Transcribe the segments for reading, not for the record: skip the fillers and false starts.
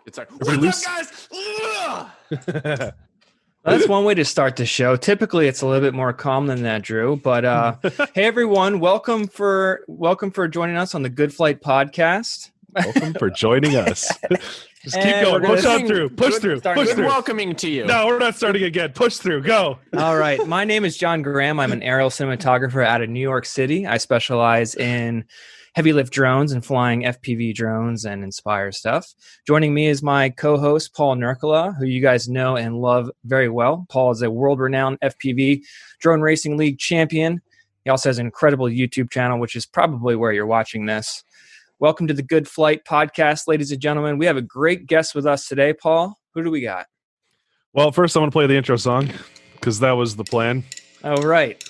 It's like, what's up, guys? That's one way to start the show. Typically, it's a little bit more calm than that, Drew. But hey, everyone, welcome for joining us on the Good Flight podcast. Welcome for joining us. Just keep going. Push on through. Push through. Push through. Welcoming to you. No, we're not starting again. Push through. Go. All right. My name is John Graham. I'm an aerial cinematographer out of New York City. I specialize in heavy lift drones and flying FPV drones and Inspire stuff. Joining me is my co-host, Paul Nurkkala, who you guys know and love very well. Paul is a world-renowned FPV Drone Racing League champion. He also has an incredible YouTube channel, which is probably where you're watching this. Welcome to the Good Flight podcast, ladies and gentlemen. We have a great guest with us today, Paul. Who do we got? Well, first I want to play the intro song because that was the plan. Oh, right.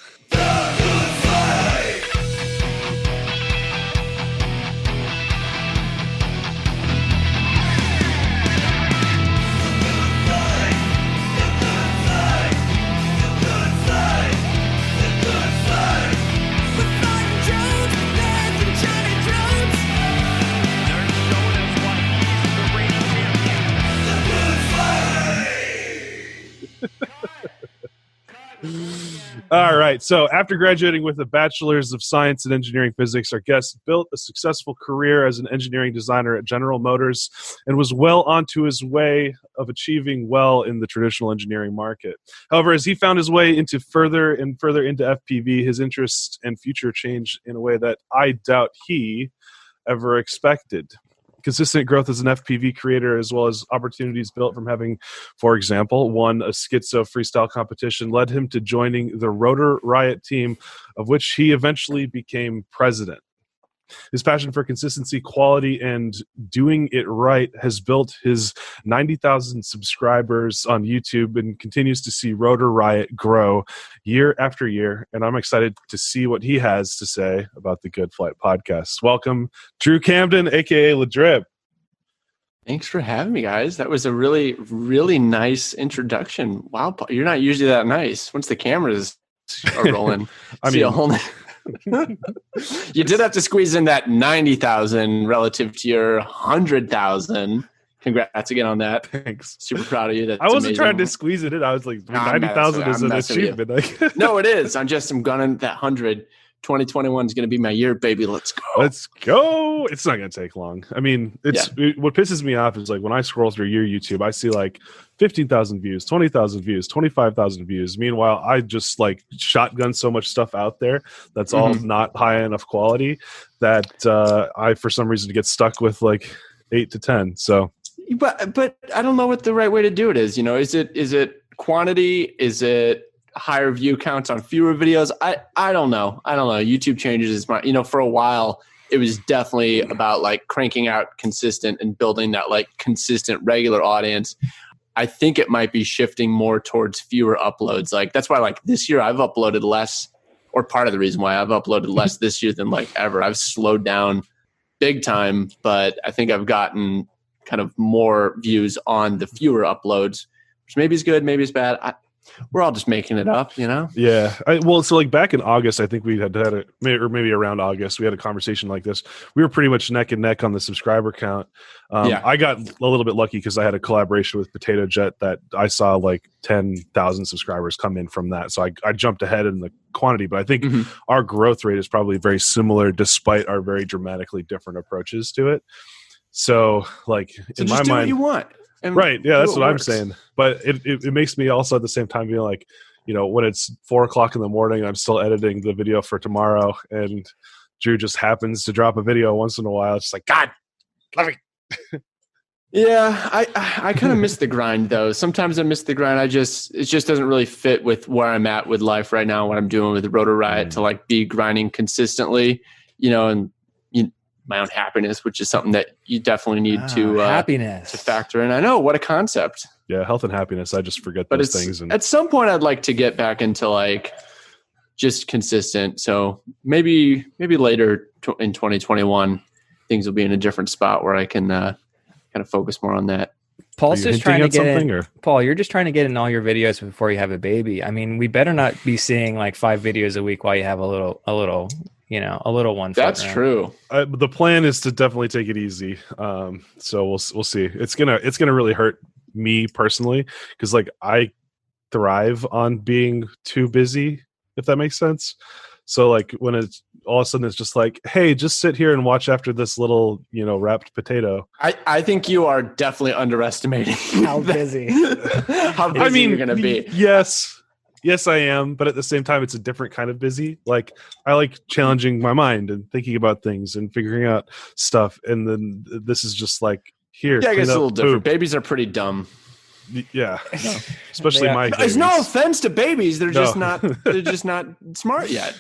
All right. So after graduating with a bachelors of science in engineering physics, our guest built a successful career as an engineering designer at General Motors and was well onto his way of achieving well in the traditional engineering market. However, as he found his way into further into FPV, his interest and future changed in a way that I doubt he ever expected. Consistent growth as an FPV creator, as well as opportunities built from having, for example, won a Skitzo freestyle competition, led him to joining the Rotor Riot team, of which he eventually became president. His passion for consistency, quality, and doing it right has built his 90,000 subscribers on YouTube and continues to see Rotor Riot grow year after year. And I'm excited to see what he has to say about the Good Flight podcast. Welcome, Drew Camden, a.k.a. LaDrip. Thanks for having me, guys. That was a really, really nice introduction. Wow, Paul, you're not usually that nice. Once the cameras are rolling, I mean, a whole you did have to squeeze in that 90,000 relative to your 100,000. Congrats again on that. Thanks. Super proud of you. That's I wasn't amazing. trying to squeeze it in. I was like, 90,000 is an achievement. No, it is. I'm gunning that 100. 2021 is going to be my year, baby. Let's go. Let's go. It's not going to take long. I mean, what pisses me off is like when I scroll through your YouTube, I see like 15,000 views, 20,000 views, 25,000 views. Meanwhile, I just like shotgun so much stuff out there that's all not high enough quality that I, for some reason, get stuck with like 8 to 10. So, but I don't know what the right way to do it is. You know, is it quantity? Is it higher view counts on fewer videos? I don't know. YouTube changes my, for a while it was definitely about like cranking out consistent and building that like consistent regular audience. I think it might be shifting more towards fewer uploads. Like that's why like this year I've uploaded less, or part of the reason why I've uploaded less this year than like ever. I've slowed down big time, but I think I've gotten kind of more views on the fewer uploads, which maybe is good, maybe it's bad. We're all just making it up, Yeah. So like back in August, I think we had maybe around August, we had a conversation like this. We were pretty much neck and neck on the subscriber count. I got a little bit lucky because I had a collaboration with Potato Jet that I saw like 10,000 subscribers come in from that. So I jumped ahead in the quantity, but I think our growth rate is probably very similar despite our very dramatically different approaches to it. So like in my mind, what you want. Right. Yeah, that's what I'm saying. But it makes me also at the same time be like, when it's 4:00 in the morning, I'm still editing the video for tomorrow, and Drew just happens to drop a video once in a while. It's just like, God, love it. Yeah, I kind of miss the grind though. Sometimes I miss the grind. It just doesn't really fit with where I'm at with life right now, what I'm doing with the Rotor Riot to like be grinding consistently, and my own happiness, which is something that you definitely need to factor in. I know, what a concept. Yeah, health and happiness. I just forget those things. And at some point, I'd like to get back into like just consistent. So maybe later in 2021, things will be in a different spot where I can kind of focus more on that. Paul's just trying to get in. Paul, you're just trying to get in all your videos before you have a baby. I mean, we better not be seeing like 5 videos a week while you have a little a little one. That's true. The plan is to definitely take it easy. So we'll see. It's gonna really hurt me personally because like I thrive on being too busy, if that makes sense. So like when it's all of a sudden it's just like, hey, just sit here and watch after this little, wrapped potato. I think you are definitely underestimating how busy you're going to be. Yes, I am. But at the same time, it's a different kind of busy. Like I like challenging my mind and thinking about things and figuring out stuff. And then this is just like, here. Yeah, I guess it's a little different. Poop. Babies are pretty dumb. Yeah, especially my babies. There's no offense to babies. They're just not smart yet.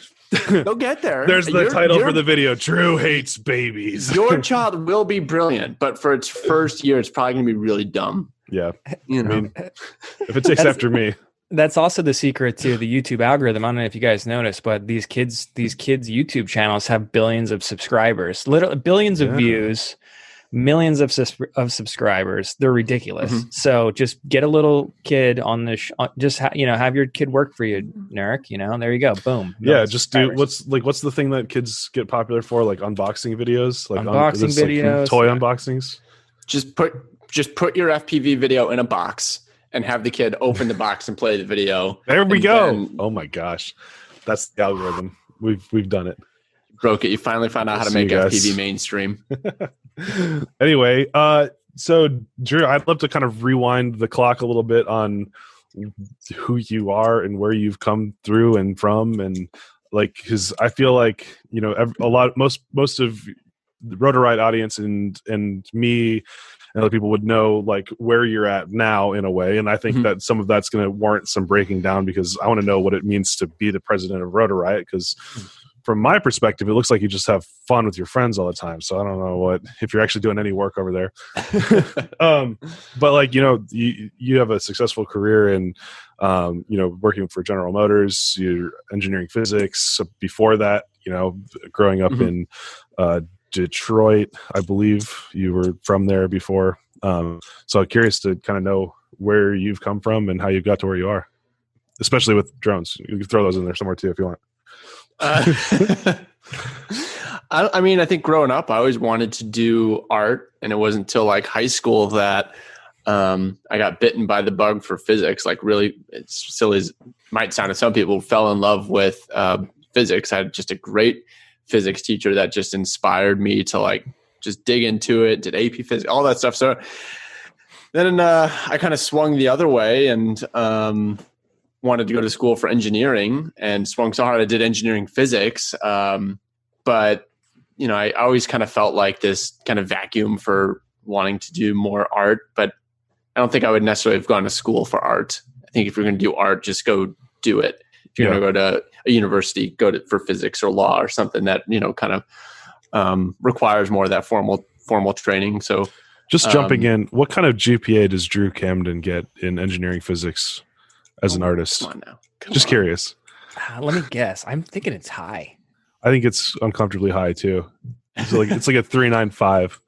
They'll get there. There's the title for the video. Drew hates babies. Your child will be brilliant, but for its first year, it's probably going to be really dumb. Yeah. I mean, if it takes after me. That's also the secret to the YouTube algorithm. I don't know if you guys noticed, but these kids' YouTube channels have billions of subscribers, literally billions of views, millions of subscribers. They're ridiculous. Mm-hmm. So just get a little kid on this. Have your kid work for you, Nurk. There you go. Boom. Yeah, just do what's the thing that kids get popular for, like unboxing videos, like unboxing videos, like toy unboxings. Just put your FPV video in a box and have the kid open the box and play the video. There we go. Oh my gosh, that's the algorithm. We've done it. Broke it. You finally found out how to make FPV mainstream. Anyway, so Drew, I'd love to kind of rewind the clock a little bit on who you are and where you've come through and from, and like, because I feel like most of the Rotor Riot audience and me and other people would know like where you're at now in a way, and I think that some of that's going to warrant some breaking down because I want to know what it means to be the president of Rotor Riot because. From my perspective, it looks like you just have fun with your friends all the time. So I don't know if you're actually doing any work over there. But like, you have a successful career in, working for General Motors, you're engineering physics. So before that, growing up in Detroit, I believe you were from there before. So I'm curious to kind of know where you've come from and how you got to where you are, especially with drones. You can throw those in there somewhere too if you want. I think growing up, I always wanted to do art, and it wasn't until like high school that I got bitten by the bug for physics. Like, really, it's silly as it might sound to some people, fell in love with physics. I had just a great physics teacher that just inspired me to like just dig into it. Did AP physics, all that stuff. So then I kind of swung the other way and wanted to go to school for engineering and swung so hard I did engineering physics. But, I always kind of felt like this kind of vacuum for wanting to do more art, but I don't think I would necessarily have gone to school for art. I think if you're going to do art, just go do it. If you're going to go to a university, for physics or law or something that, kind of requires more of that formal training. So just jumping in, what kind of GPA does Drew Camden get in engineering physics? As an artist, come on now. Just curious. Let me guess. I'm thinking it's high. I think it's uncomfortably high too. It's like a 3.95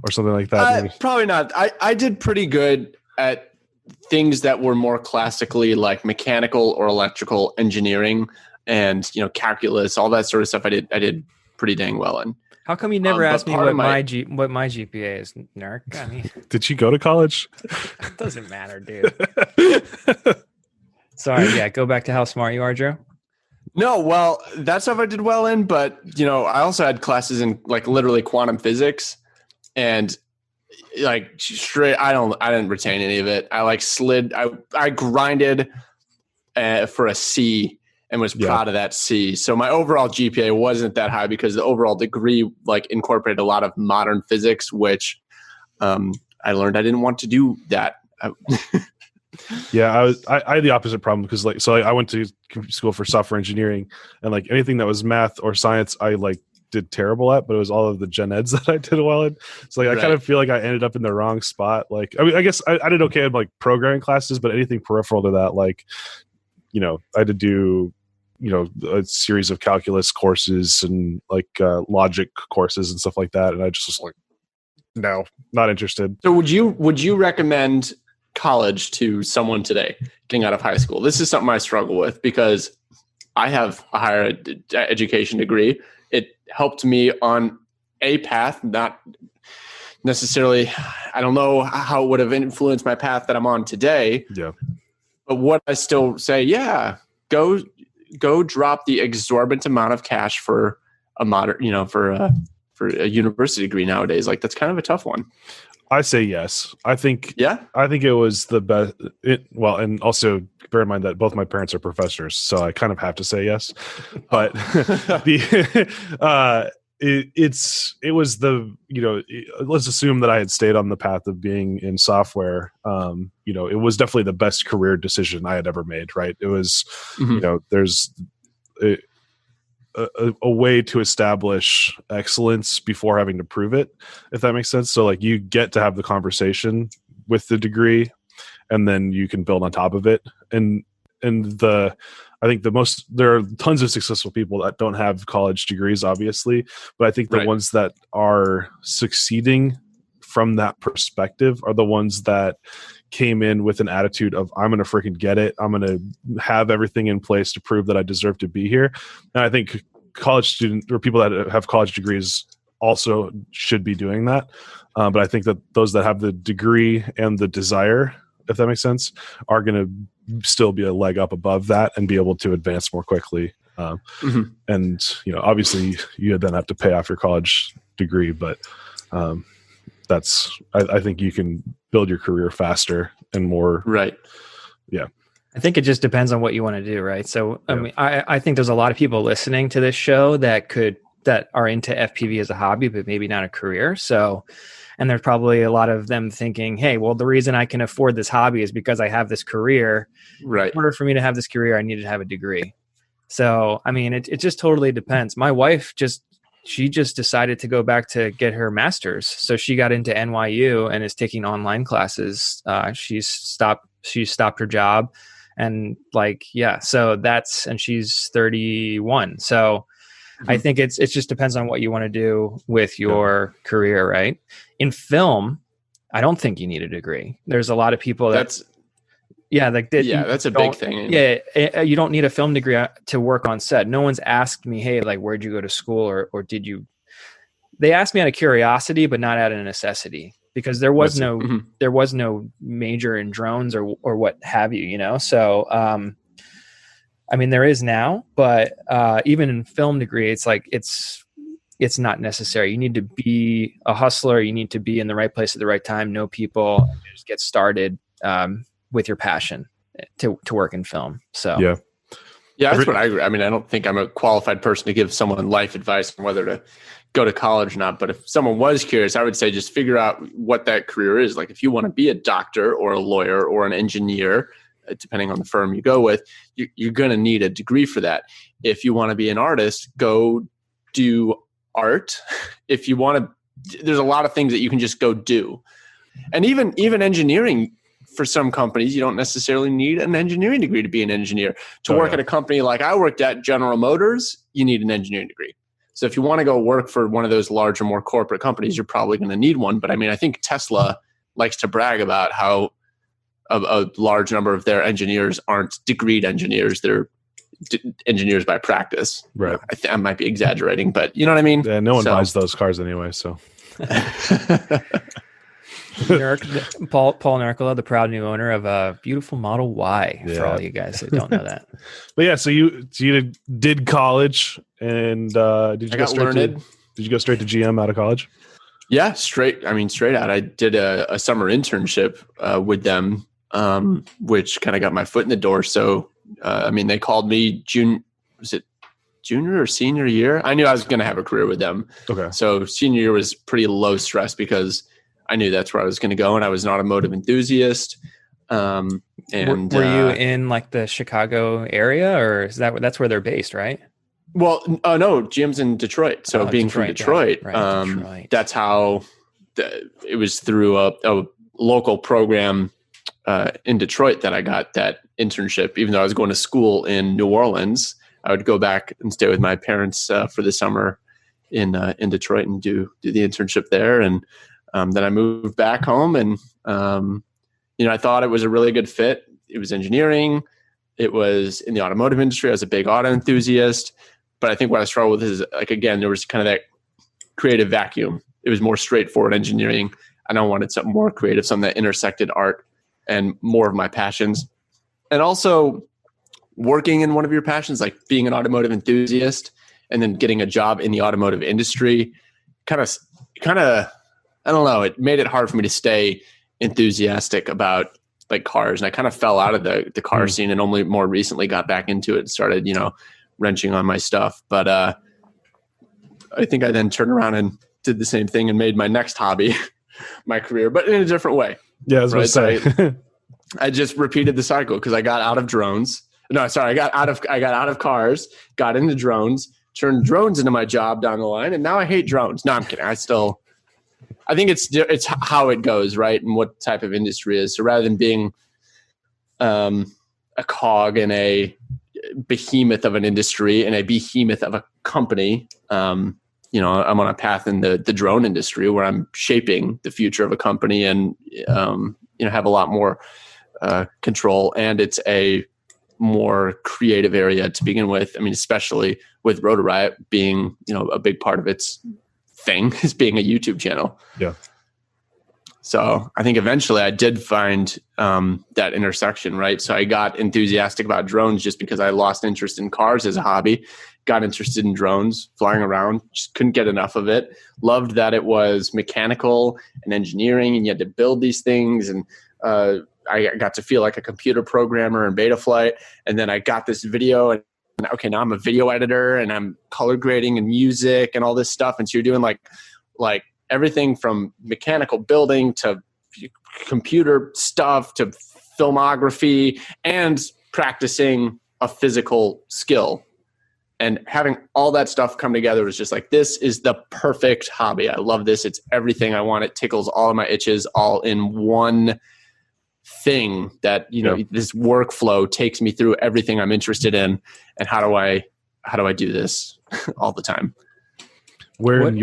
or something like that. Probably not. I did pretty good at things that were more classically like mechanical or electrical engineering and calculus, all that sort of stuff. I did pretty dang well in. How come you never asked me what my GPA is, Nurk? I mean, did you go to college? It doesn't matter, dude. Sorry, yeah. Go back to how smart you are, Joe. No, well, that stuff I did well in, but I also had classes in like literally quantum physics, and like straight. I didn't retain any of it. I like slid. I grinded for a C and was proud of that C. So my overall GPA wasn't that high because the overall degree like incorporated a lot of modern physics, which I learned I didn't want to do that. Yeah, I had the opposite problem because I went to school for software engineering, and like anything that was math or science, I like did terrible at, but it was all of the gen eds that I did well in. So like I kind of feel like I ended up in the wrong spot. Like I guess I did okay in like programming classes, but anything peripheral to that, like I had to do a series of calculus courses and like logic courses and stuff like that, and I just was like, no, not interested. So would you recommend college to someone today getting out of high school? This is something I struggle with because I have a higher education degree it helped me on a path, not necessarily, I don't know how it would have influenced my path that I'm on today. Yeah. But what I still say, go drop the exorbitant amount of cash for a modern, for a university degree nowadays. Like, that's kind of a tough one. I say yes. I think it was the best. And also bear in mind that both my parents are professors, so I kind of have to say yes. But it was let's assume that I had stayed on the path of being in software. It was definitely the best career decision I had ever made. Right? It was, there's a way to establish excellence before having to prove it, if that makes sense. So like, you get to have the conversation with the degree, and then you can build on top of it. And I think there are tons of successful people that don't have college degrees, obviously, but I think the ones that are succeeding from that perspective are the ones that came in with an attitude of, I'm going to freaking get it. I'm going to have everything in place to prove that I deserve to be here. And I think college students or people that have college degrees also should be doing that. But I think that those that have the degree and the desire, if that makes sense, are going to still be a leg up above that and be able to advance more quickly. And, obviously you then have to pay off your college degree, but I think you can build your career faster and more. Right. Yeah. I think it just depends on what you want to do. Right. So, I mean, I think there's a lot of people listening to this show that are into FPV as a hobby, but maybe not a career. So, and there's probably a lot of them thinking, hey, well, the reason I can afford this hobby is because I have this career. Right. In order for me to have this career, I needed to have a degree. So, I mean, it just totally depends. My wife she just decided to go back to get her master's. So she got into NYU and is taking online classes. She's stopped her job, and and she's 31. So I think it just depends on what you want to do with your career, right? In film, I don't think you need a degree. There's a lot of people that's a big thing. Yeah, you don't need a film degree to work on set. No one's asked me, hey, like, where'd you go to school, or did you? They asked me out of curiosity, but not out of necessity, because there was no major in drones or what have you, So, I mean, there is now, but even in film degree, it's like it's not necessary. You need to be a hustler. You need to be in the right place at the right time. Know people, and just get started with your passion to work in film. So yeah, that's what I agree. I mean, I don't think I'm a qualified person to give someone life advice on whether to go to college or not. But if someone was curious, I would say just figure out what that career is. Like, if you want to be a doctor or a lawyer or an engineer, depending on the firm you go with, you're going to need a degree for that. If you want to be an artist, go do art. If you want to, there's a lot of things that you can just go do. And even engineering, for some companies, you don't necessarily need an engineering degree to be an engineer. To work at a company like I worked at, General Motors, you need an engineering degree. So if you want to go work for one of those larger, more corporate companies, you're probably going to need one. But I mean, I think Tesla likes to brag about how a large number of their engineers aren't degreed engineers. They're engineers by practice. Right. I might be exaggerating, but you know what I mean? Yeah, no one buys those cars anyway, so. Paul Nurkkala, the proud new owner of a beautiful Model Y, for all you guys that don't know that. But yeah, so you did college, and did you go straight to GM out of college? Yeah, straight out. I did a summer internship with them, which kind of got my foot in the door. So, they called me junior or senior year? I knew I was going to have a career with them. Okay. So senior year was pretty low stress because I knew that's where I was going to go, and I was an automotive enthusiast. And were you in like the Chicago area, or is that's where they're based, right? Well, no, GM's in Detroit. So being from Detroit, Detroit. That's how it was through a local program in Detroit that I got that internship. Even though I was going to school in New Orleans, I would go back and stay with my parents for the summer in Detroit and do the internship there. And then I moved back home, and I thought it was a really good fit. It was engineering. It was in the automotive industry. I was a big auto enthusiast. But I think what I struggle with is, like, again, there was kind of that creative vacuum. It was more straightforward engineering. And I wanted something more creative, something that intersected art and more of my passions. And also working in one of your passions, like being an automotive enthusiast and then getting a job in the automotive industry, kind of, I don't know, it made it hard for me to stay enthusiastic about like cars. And I kind of fell out of the car scene and only more recently got back into it and started, wrenching on my stuff. But I think I then turned around and did the same thing and made my next hobby my career, but in a different way. Yeah, I was going to say. So I just repeated the cycle because I got out of drones. No, sorry, I got out of cars, got into drones, turned drones into my job down the line, and now I hate drones. No, I'm kidding. I think it's how it goes, right? And what type of industry it is. So rather than being a cog in a behemoth of an industry and a behemoth of a company, I'm on a path in the drone industry where I'm shaping the future of a company and have a lot more control, and it's a more creative area to begin with. I mean, especially with Rotor Riot being, a big part of its thing is being a YouTube channel. Yeah. So I think eventually I did find that intersection, right? So I got enthusiastic about drones just because I lost interest in cars as a hobby, got interested in drones, flying around, just couldn't get enough of it. Loved that it was mechanical and engineering and you had to build these things. And I got to feel like a computer programmer in Betaflight. And then I got this video and okay, now I'm a video editor and I'm color grading and music and all this stuff. And so you're doing like everything from mechanical building to computer stuff to filmography and practicing a physical skill. And having all that stuff come together was just like, this is the perfect hobby. I love this. It's everything I want. It tickles all of my itches all in one thing that, this workflow takes me through everything I'm interested in. And how do I do this all the time? Where in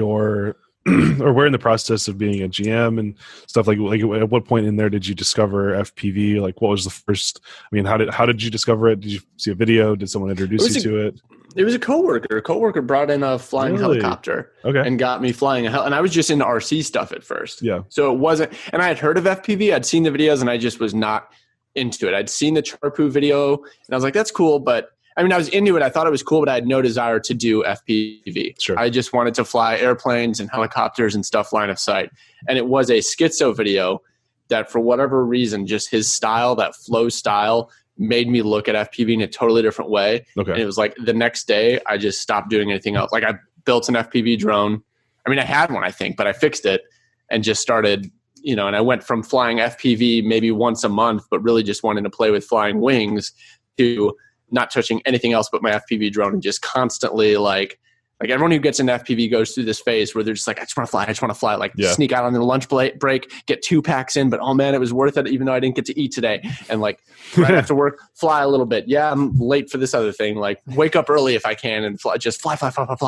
the process of being a GM and stuff, like at what point in there did you discover FPV? Like, what was the first? I mean, how did you discover it? Did you see a video? Did someone introduce you to it? It was a coworker. A coworker brought in a flying helicopter and got me flying and I was just into RC stuff at first. Yeah. So it wasn't, and I had heard of FPV. I'd seen the videos and I just was not into it. I'd seen the Charpoo video and I was like, that's cool. But I mean, I was into it. I thought it was cool, but I had no desire to do FPV. Sure. I just wanted to fly airplanes and helicopters and stuff line of sight. And it was a Skitzo video that for whatever reason, just his style, that flow style, made me look at FPV in a totally different way. Okay. And it was like the next day, I just stopped doing anything else. Like I built an FPV drone. I mean, I had one, I think, but I fixed it and just started, and I went from flying FPV maybe once a month, but really just wanting to play with flying wings to not touching anything else but my FPV drone and just constantly like everyone who gets into FPV goes through this phase where they're just like, I just want to fly, sneak out on the lunch break, get 2 packs in, but oh man, it was worth it even though I didn't get to eat today. And like right after work, fly a little bit. Yeah, I'm late for this other thing. Like wake up early if I can and fly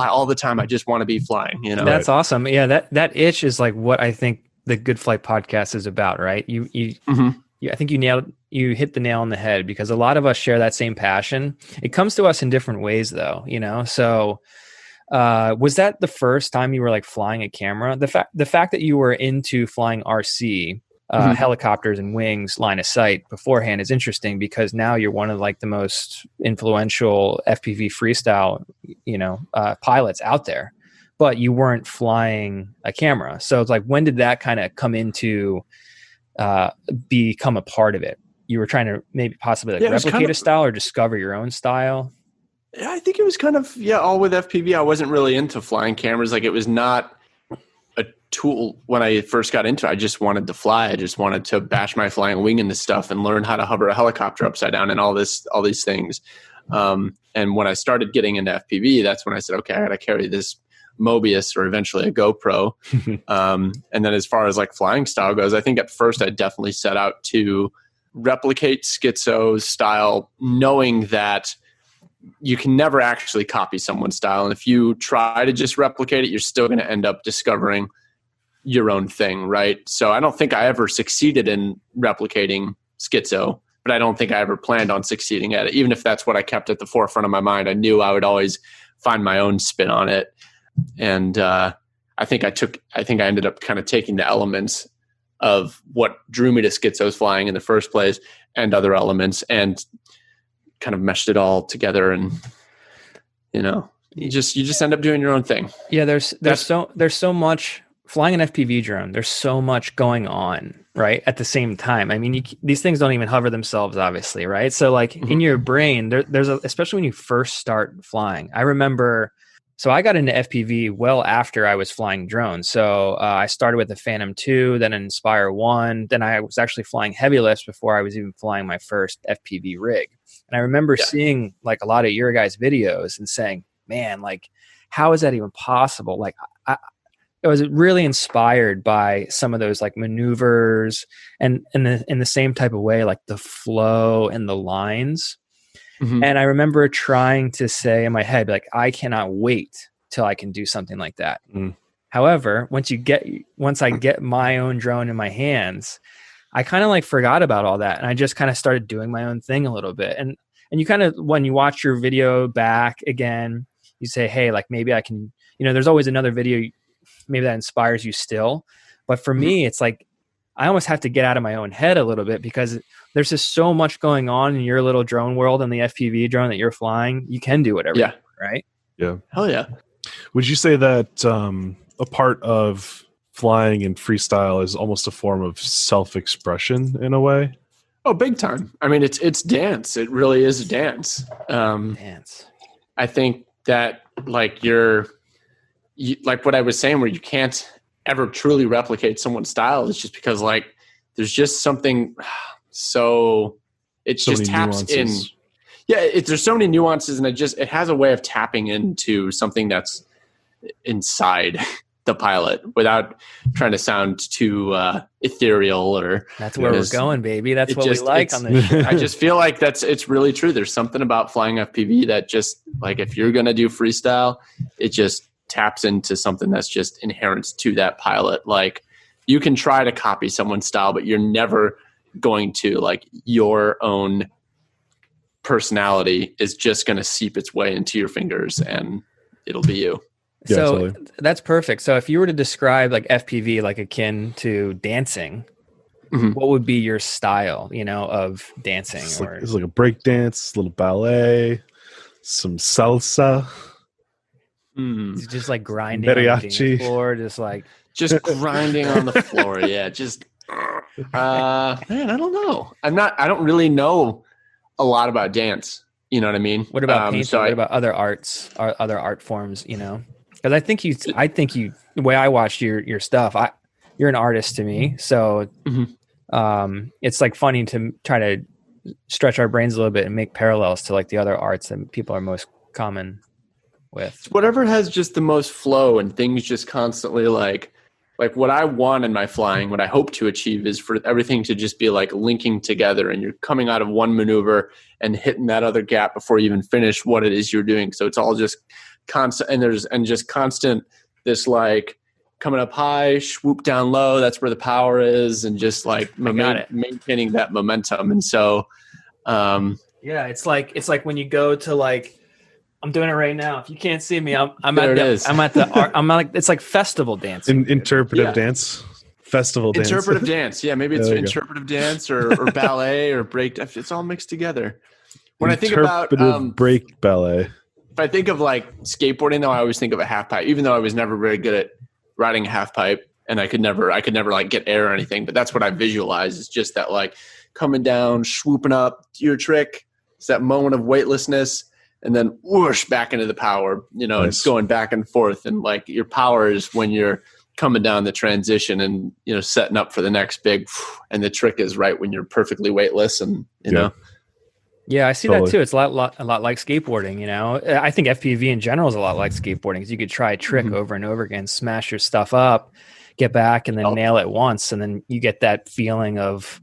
all the time. I just want to be flying, That's awesome. Yeah, that itch is like what I think the Good Flight podcast is about, right? I think you hit the nail on the head because a lot of us share that same passion. It comes to us in different ways though, so was that the first time you were like flying a camera? The fact that you were into flying RC, helicopters and wings line of sight beforehand is interesting because now you're one of like the most influential FPV freestyle, pilots out there, but you weren't flying a camera. So it's like, when did that kind of come into become a part of it? You were trying to maybe possibly replicate a style or discover your own style? Yeah, I think it was kind of, all with FPV. I wasn't really into flying cameras. Like it was not a tool when I first got into it. I just wanted to fly. I just wanted to bash my flying wing into stuff and learn how to hover a helicopter upside down and all these things. And when I started getting into FPV, that's when I said, okay, I got to carry this Mobius or eventually a GoPro. And then as far as like flying style goes, I think at first I definitely set out to replicate Skitzo's style, knowing that you can never actually copy someone's style. And if you try to just replicate it, you're still going to end up discovering your own thing, right? So I don't think I ever succeeded in replicating Skitzo, but I don't think I ever planned on succeeding at it. Even if that's what I kept at the forefront of my mind, I knew I would always find my own spin on it. And I think I ended up kind of taking the elements of what drew me to Skitzo's flying in the first place and other elements and kind of meshed it all together. And, you just end up doing your own thing. Yeah. There's so much flying an FPV drone. There's so much going on, right? At the same time. I mean, these things don't even hover themselves, obviously. Right. So like in your brain, especially when you first start flying, I remember, so I got into FPV well after I was flying drones. So I started with the Phantom 2, then Inspire 1. Then I was actually flying heavy lifts before I was even flying my first FPV rig. And I remember seeing like a lot of your guys' videos and saying, man, like, how is that even possible? Like, I was really inspired by some of those like maneuvers and in the same type of way, like the flow and the lines. Mm-hmm. And I remember trying to say in my head, like, I cannot wait till I can do something like that. Mm. However, once I get my own drone in my hands, I kind of like forgot about all that. And I just kind of started doing my own thing a little bit. And you kind of, when you watch your video back again, you say, hey, like maybe I can, there's always another video maybe that inspires you still. But for me, it's like, I almost have to get out of my own head a little bit because there's just so much going on in your little drone world and the FPV drone that you're flying. You can do whatever, you want, right? Yeah. Hell yeah. Would you say that a part of flying and freestyle is almost a form of self-expression in a way? Oh, big time. I mean, it's dance. It really is a dance. Dance. I think that like like what I was saying, where you can't ever truly replicate someone's style, is just because like there's just something it just taps nuances. There's so many nuances, and it has a way of tapping into something that's inside the pilot without trying to sound too ethereal or. That's where we're going, baby. That's what we like on this show. I just feel like it's really true. There's something about flying FPV that just like, if you're going to do freestyle, it just taps into something that's just inherent to that pilot. Like, you can try to copy someone's style, but you're never going to, like, your own personality is just going to seep its way into your fingers and it'll be you. Yeah, so totally. That's perfect. So if you were to describe like FPV, like akin to dancing, what would be your style, of dancing? It's like a break dance, a little ballet, some salsa. Just like grinding mariachi on the dance floor, just grinding on the floor. Yeah, just man, I don't know. I don't really know a lot about dance. You know what I mean? What about painting? What about other arts or other art forms? Because I think you. The way I watched your stuff, you're an artist to me. So it's like funny to try to stretch our brains a little bit and make parallels to like the other arts that people are most common with. Whatever has just the most flow and things just constantly like what I want in my flying, what I hope to achieve is for everything to just be like linking together, and you're coming out of one maneuver and hitting that other gap before you even finish what it is you're doing. So it's all just constant, and just constant this like coming up high, swoop down low. That's where the power is, and just like maintaining that momentum. And so, it's like when you go to like. I'm doing it right now. If you can't see me, I'm it's like festival dance. Interpretive dance. Festival dance. Interpretive dance. Yeah, maybe it's interpretive dance or ballet or break. It's all mixed together. When I think about break ballet. If I think of like skateboarding, though, I always think of a half pipe, even though I was never very good at riding a half pipe and I could never like get air or anything. But that's what I visualize, is just that like coming down, swooping up, do your trick. It's that moment of weightlessness. And then whoosh back into the power, nice. It's going back and forth. And like your power is when you're coming down the transition and, setting up for the next big, and the trick is right when you're perfectly weightless and, you know. Yeah, I see that too. It's a lot like skateboarding, I think FPV in general is a lot like skateboarding, because you could try a trick over and over again, smash your stuff up, get back and then nail it once. And then you get that feeling of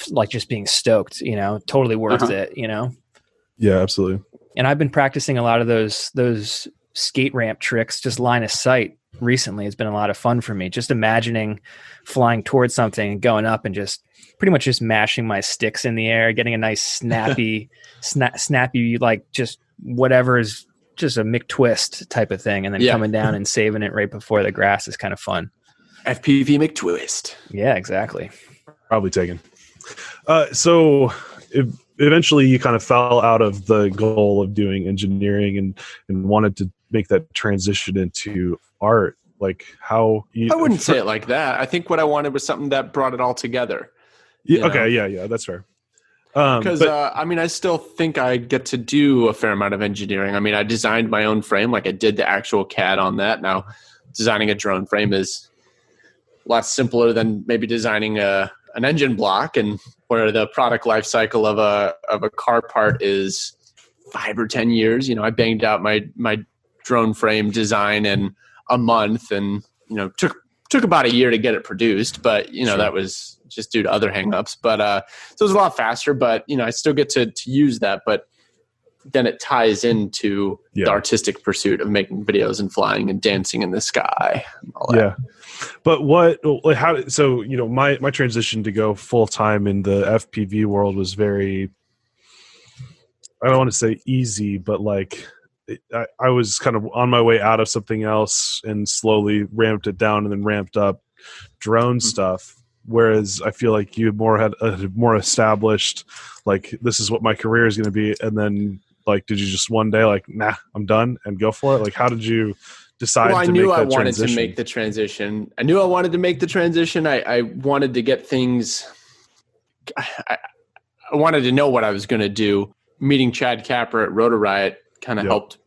like just being stoked, totally worth it, Yeah, absolutely. And I've been practicing a lot of those skate ramp tricks, just line of sight recently. It's been a lot of fun for me. Just imagining flying towards something and going up and just pretty much just mashing my sticks in the air, getting a nice snappy, snappy, like just whatever is just a McTwist type of thing, and then coming down and saving it right before the grass is kind of fun. FPV McTwist. Yeah, exactly. Probably taken. So eventually you kind of fell out of the goal of doing engineering and wanted to make that transition into art. Like how I wouldn't say it like that. I think what I wanted was something that brought it all together. Yeah, okay, yeah, that's fair. Because I mean, I still think I get to do a fair amount of engineering. I mean, I designed my own frame, like I did the actual CAD on that. Now, designing a drone frame is a lot simpler than maybe designing an engine block, and where the product life cycle of a car part is 5 or 10 years. You know, I banged out my drone frame design in a month, and took about a year to get it produced, but that was just due to other hangups. But so it was a lot faster, but I still get to use that, but then it ties into the artistic pursuit of making videos and flying and dancing in the sky and all that. Yeah. But my transition to go full time in the FPV world was very, I don't want to say easy, but like I was kind of on my way out of something else and slowly ramped it down and then ramped up drone stuff. Whereas I feel like you had a more established, like, this is what my career is going to be. And then like, did you just one day like, nah, I'm done and go for it? Like, how did you decide I to knew make that I wanted transition? to make the transition. I knew I wanted to make the transition. I wanted to get things. I wanted to know what I was going to do. Meeting Chad Capper at Rotor Riot kind of helped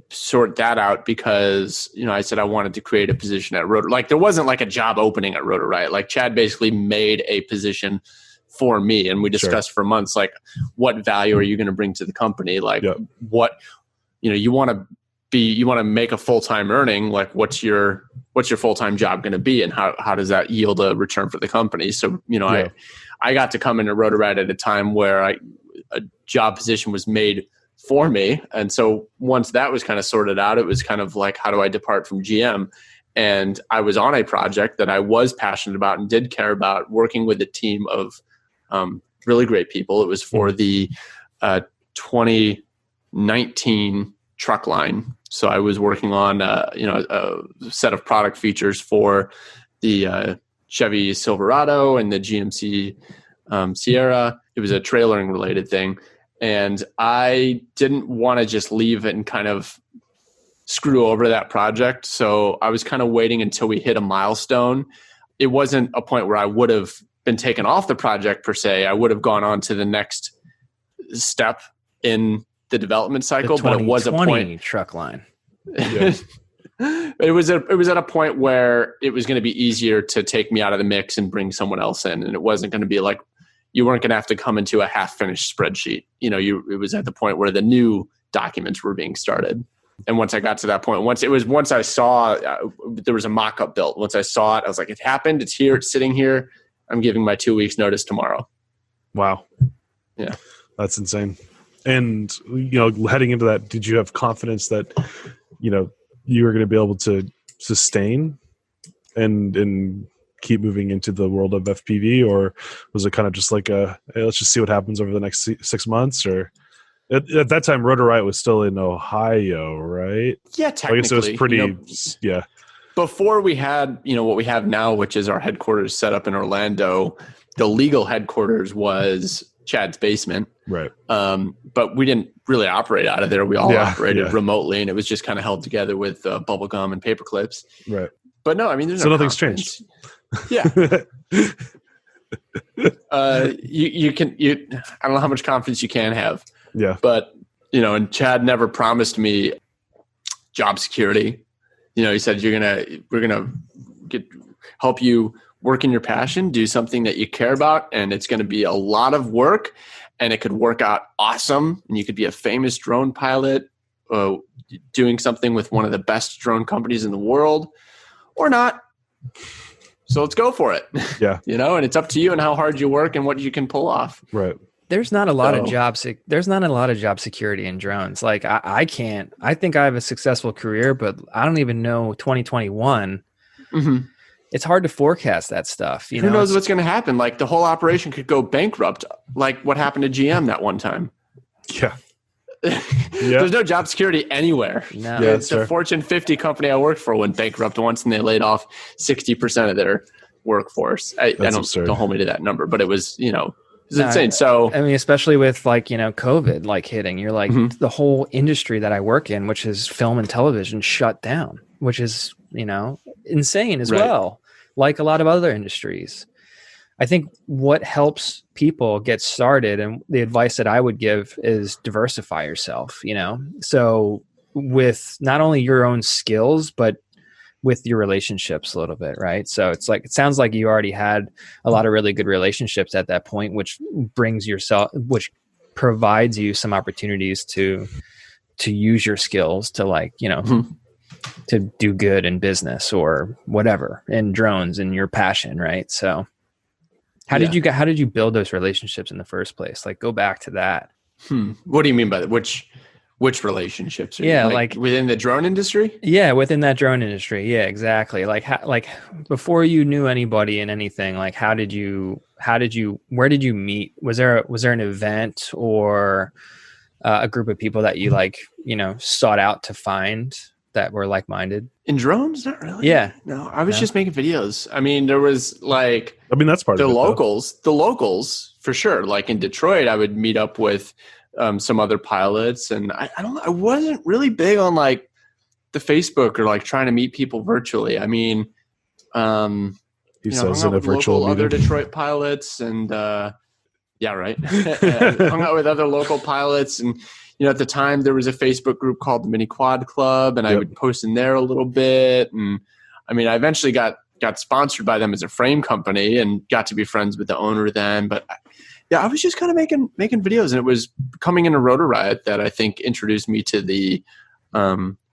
sort that out, because I said I wanted to create a position at Rotor. Like, there wasn't like a job opening at Rotor Riot. Like, Chad basically made a position for me, and we discussed for months, like, what value are you going to bring to the company? Like, what you want to make a full-time earning. Like, what's your full-time job going to be, and how does that yield a return for the company? So I got to come into Rotor Riot at a time where a job position was made for me. And so once that was kind of sorted out, it was kind of like, how do I depart from GM? And I was on a project that I was passionate about and did care about, working with a team of really great people. It was for the 2019 truck line. So I was working on a set of product features for the Chevy Silverado and the GMC Sierra. It was a trailering related thing. And I didn't want to just leave it and kind of screw over that project. So I was kind of waiting until we hit a milestone. It wasn't a point where I would have been taken off the project per se. I would have gone on to the next step in the development cycle, but it was a point. Truck line. It was at a point where it was going to be easier to take me out of the mix and bring someone else in, and it wasn't going to be like, you weren't going to have to come into a half-finished spreadsheet. It was at the point where the new documents were being started. And once I got to that point, once I saw there was a mock-up built. Once I saw it, I was like, it happened. It's here. It's sitting here. I'm giving my 2 weeks notice tomorrow. Wow. Yeah. That's insane. And, heading into that, did you have confidence that, you were going to be able to sustain and keep moving into the world of FPV, or was it kind of just like hey, let's just see what happens over the next 6 months? Or at that time, Rotor Riot was still in Ohio, right? Yeah, technically. I guess it was pretty, Before we had, what we have now, which is our headquarters set up in Orlando, the legal headquarters was Chad's basement. Right. But we didn't really operate out of there. We all operated remotely, and it was just kind of held together with bubble gum and paper clips. Right. But no, I mean, there's nothing's changed. Yeah. You can, I don't know how much confidence you can have. Yeah. But, and Chad never promised me job security. He said, we're going to help you work in your passion, do something that you care about. And it's going to be a lot of work, and it could work out awesome. And you could be a famous drone pilot, doing something with one of the best drone companies in the world, or not. So let's go for it. Yeah. And it's up to you and how hard you work and what you can pull off. Right. There's not a lot of job security in drones. Like I think I have a successful career, but I don't even know 2021. Mm-hmm. It's hard to forecast that stuff. Who knows what's going to happen? Like, the whole operation could go bankrupt, like what happened to GM that one time. Yeah. there's no job security anywhere. No. Yeah, It's a Fortune 50 company I worked for went bankrupt once, and they laid off 60% of their workforce. Don't hold me to that number, but it was, it's insane. So I mean, especially with COVID hitting, you're like the whole industry that I work in, which is film and television, shut down, which is, insane as well. Like a lot of other industries. I think what helps people get started, and the advice that I would give, is diversify yourself, so with not only your own skills, but with your relationships a little bit, right? So it sounds like you already had a lot of really good relationships at that point, which provides you some opportunities to use your skills to to do good in business or whatever, in drones and your passion, right? So how did you build those relationships in the first place? Like, go back to that. What do you mean by that? Which relationships? Like within the drone industry? Yeah, within that drone industry. Yeah, exactly. Like before you knew anybody in anything, like where did you meet? Was there an event or a group of people that you sought out to find that were like-minded? In drones? Not really. Yeah. No, I was just making videos. I mean, there was that's part of it. The locals for sure. Like in Detroit, I would meet up with some other pilots, and I don't know. I wasn't really big on the Facebook or trying to meet people virtually. I mean, he says in a virtual meeting. Other Detroit pilots, and yeah, right. Hung out with other local pilots, and at the time there was a Facebook group called the Mini Quad Club, and I would post in there a little bit. And I mean, I eventually got sponsored by them as a frame company and got to be friends with the owner then. But yeah, I was just kind of making videos, and it was coming into Rotor Riot that I think introduced me to the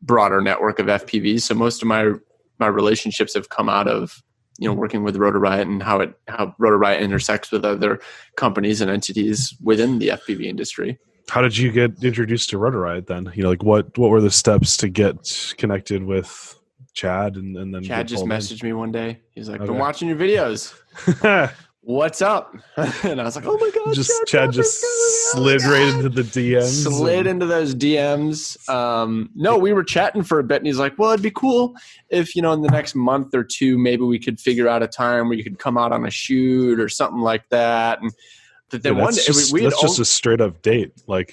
broader network of FPVs. So most of my relationships have come out of working with Rotor Riot and how Rotor Riot intersects with other companies and entities within the FPV industry. How did you get introduced to Rotor Riot then? What were the steps to get connected with Chad? And then Chad just messaged me one day. He's like, "Been watching your videos. What's up?" And I was like, "Oh my god!" Chad just slid right into the DMs. Slid into those DMs. No, we were chatting for a bit, and he's like, "Well, it'd be cool if in the next month or two, maybe we could figure out a time where you could come out on a shoot or something like that." And then one day, that's just a straight up date. But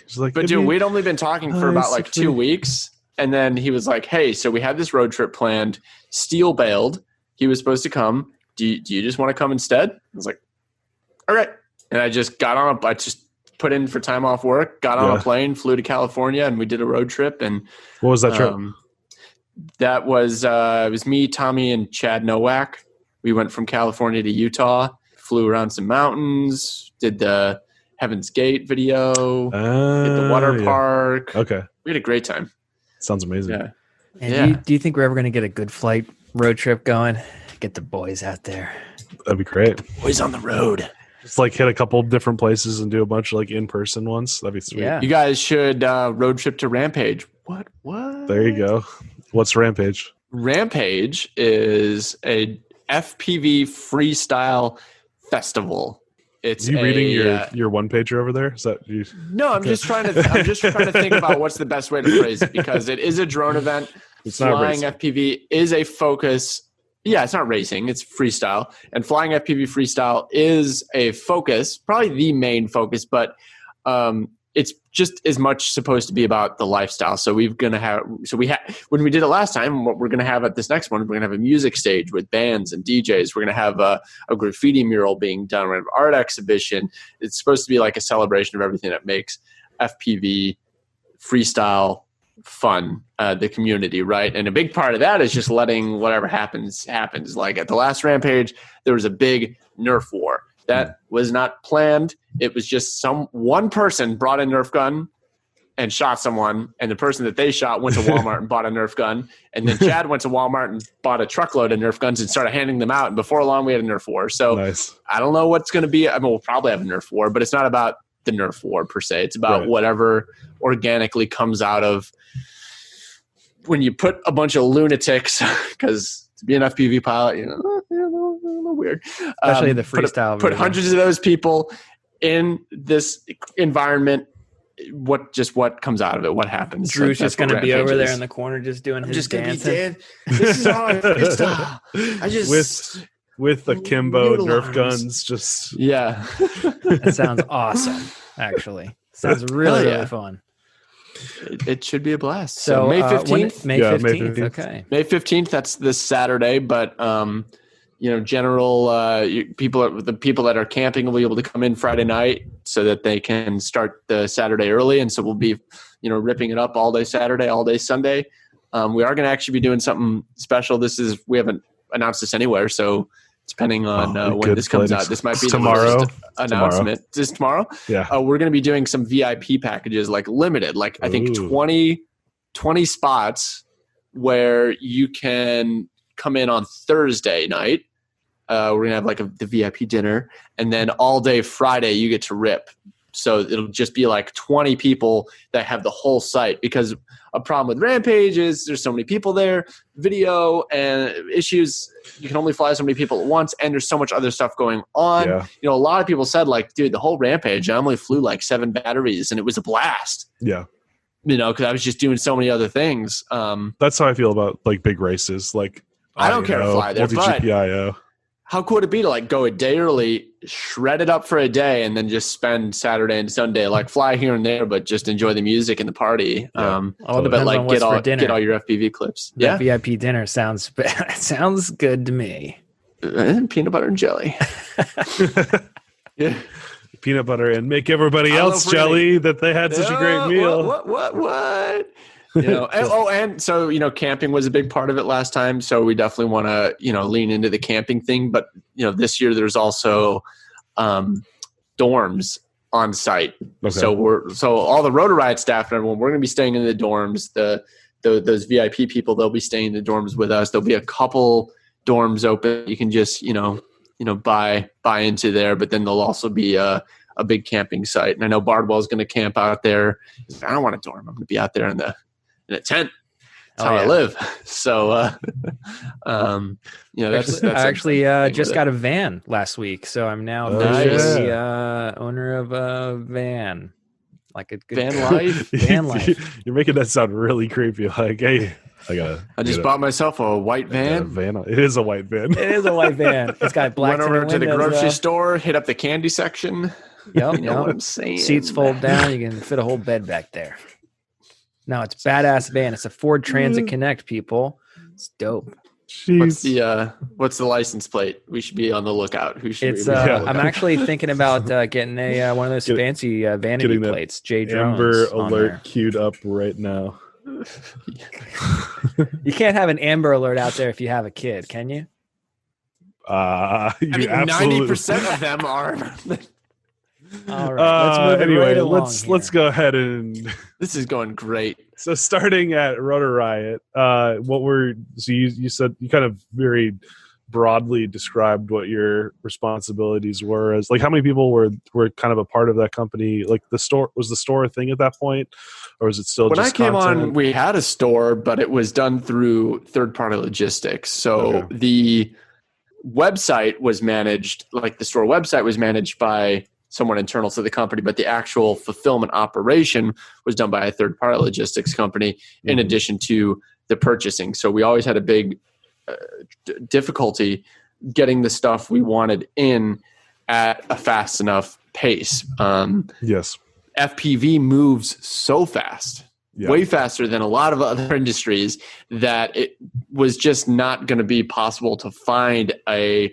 dude, we'd only been talking for about 2 weeks, and then he was like, "Hey, so we had this road trip planned. Steele bailed. He was supposed to come. Do you just want to come instead?" I was like, "All right." And I just I just put in for time off work, got on a plane, flew to California, and we did a road trip. And what was that trip? That was it was me, Tommy, and Chad Nowak. We went from California to Utah, flew around some mountains, did the Heaven's Gate video, did the water park. Okay. We had a great time. Sounds amazing. Yeah. And do you think we're ever going to get a good flight road trip going? Get the boys out there. That'd be great. Boys on the road. Just hit a couple different places and do a bunch of in-person ones. That'd be sweet. Yeah. You guys should road trip to Rampage. What? There you go. What's Rampage? Rampage is a FPV freestyle festival. It's you reading your one pager over there? Is that you? No, I'm just trying to think about what's the best way to phrase it, because it is a drone event. It's flying not FPV is a focus. Yeah, it's not racing, it's freestyle. And flying FPV freestyle is a focus, probably the main focus, but it's just as much supposed to be about the lifestyle. So when we did it last time, what we're going to have at this next one, we're going to have a music stage with bands and DJs. We're going to have a graffiti mural being done. We're going to have an art exhibition. It's supposed to be like a celebration of everything that makes FPV freestyle fun, the community, right? And a big part of that is just letting whatever happens. Like at the last Rampage, there was a big Nerf war. That was not planned. It was just one person brought a Nerf gun and shot someone, and the person that they shot went to Walmart and bought a Nerf gun, and then Chad went to Walmart and bought a truckload of Nerf guns and started handing them out, and before long we had a Nerf war. So nice. I don't know what's going to be. I mean, we'll probably have a Nerf war, but it's not about the Nerf war per se. It's about whatever organically comes out of when you put a bunch of lunatics, because to be an FPV pilot, a little weird. Especially the freestyle. Put hundreds of those people in this environment what comes out of it, what happens. Drew's Like, just going to be Rampage over there is. in the corner just doing his Just gonna be dancing. This is how I freestyle. I just with akimbo Noodle Nerf arms. guns, just yeah. That sounds awesome, actually. Sounds really, Hell yeah. really fun. It should be a blast. So May when- 15th. May Yeah, 15th. May 15th. Okay. May 15th. That's this Saturday, but general the people that are camping will be able to come in Friday night so that they can start the Saturday early, and so we'll be ripping it up all day Saturday, all day Sunday. We are going to actually be doing something special. We haven't announced this anywhere, so depending on when this comes out, this might be tomorrow. the first announcement. Is this tomorrow? Yeah. We're going to be doing some VIP packages, like limited, like I think Ooh. 20 spots where you can come in on Thursday night. We're going to have like the VIP dinner, and then all day Friday you get to rip. So it'll just be like 20 people that have the whole site, because a problem with Rampage is there's so many people there, video and issues. You can only fly so many people at once, and there's so much other stuff going on. Yeah. A lot of people said, like, dude, the whole Rampage, I only flew like 7 batteries and it was a blast. Yeah. Because I was just doing so many other things. That's how I feel about like big races. Like I don't care to fly there, but multi-GPIO. how cool would it be to like go a day early, shred it up for a day, and then just spend Saturday and Sunday, like fly here and there, but just enjoy the music and the party. All But depends like on what's for dinner. get all your FPV clips. That Yeah. VIP dinner sounds good to me. Peanut butter and jelly. Yeah. Peanut butter and make everybody I don't know else if we're jelly that they had such a great meal. What? And so, camping was a big part of it last time. So we definitely want to, lean into the camping thing. But, this year there's also dorms on site. Okay. So all the Rotor Riot staff and everyone, we're going to be staying in the dorms. Those VIP people, they'll be staying in the dorms with us. There'll be a couple dorms open. You can just, buy into there, but then there'll also be a big camping site. And I know Bardwell's going to camp out there. He's like, I don't want a dorm. I'm going to be out there in a tent. That's how I live. So, that's I actually just got a van last week, so I'm now officially owner of a van. Like a good van life. Van life. You're making that sound really creepy. Like, hey, I just bought myself a white van. It is a white van. It is a white van. It's got black. Went over to the grocery store, hit up the candy section. Yep, You know what I'm saying? Seats fold down. You can fit a whole bed back there. No, it's badass van. It's a Ford Transit Connect, people. It's dope. Jeez. What's the license plate? We should be on the lookout. Who should It's we be on the I'm lookout? actually thinking about getting one of those fancy vanity getting that plates. J Drones Amber on alert there. queued up right now. You can't have an Amber alert out there if you have a kid, can you? You I mean, absolutely. 90% of them are. All right, let's move it anyway, right along let's here. go ahead and This is going great. so starting at Rotor Riot, you said you kind of very broadly described what your responsibilities were as, like, how many people were kind of a part of that company? Like, the store, was the store a thing at that point, or was it still When I just came content? on, we had a store, but it was done through third-party logistics. So Okay. the website was managed, like the store website was managed by someone internal to the company, but the actual fulfillment operation was done by a third-party logistics company in Mhm. addition to the purchasing. So we always had a big difficulty getting the stuff we wanted in at a fast enough pace. Yes. FPV moves so fast, Yeah. way faster than a lot of other industries, that it was just not going to be possible to find a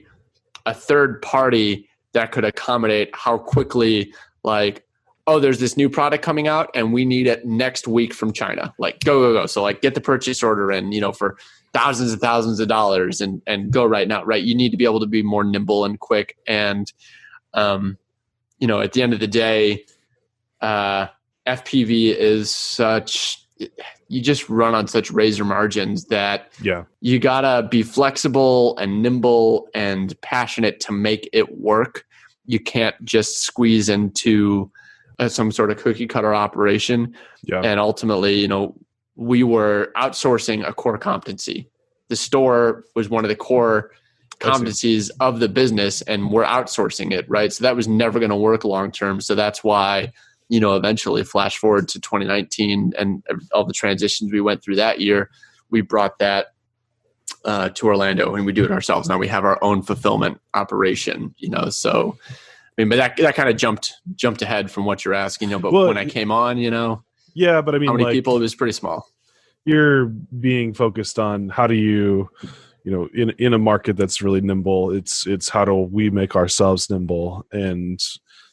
third party that could accommodate how quickly, like, oh, there's this new product coming out and we need it next week from China. Like, go. So like, get the purchase order in, for thousands and thousands of dollars and go right now, right? You need to be able to be more nimble and quick. And, at the end of the day, FPV is such, you just run on such razor margins that Yeah. you gotta be flexible and nimble and passionate to make it work. You can't just squeeze into some sort of cookie cutter operation. Yeah. And ultimately, we were outsourcing a core competency. The store was one of the core competencies of the business, and we're outsourcing it, right? So that was never going to work long term. So that's why eventually flash forward to 2019 and all the transitions we went through that year, we brought that to Orlando, and we do it ourselves. Now we have our own fulfillment operation, so but that kind of jumped ahead from what you're asking, but when I came on, yeah, but I mean, how many people? It was pretty small. You're being focused on how do you, in a market that's really nimble, it's how do we make ourselves nimble, and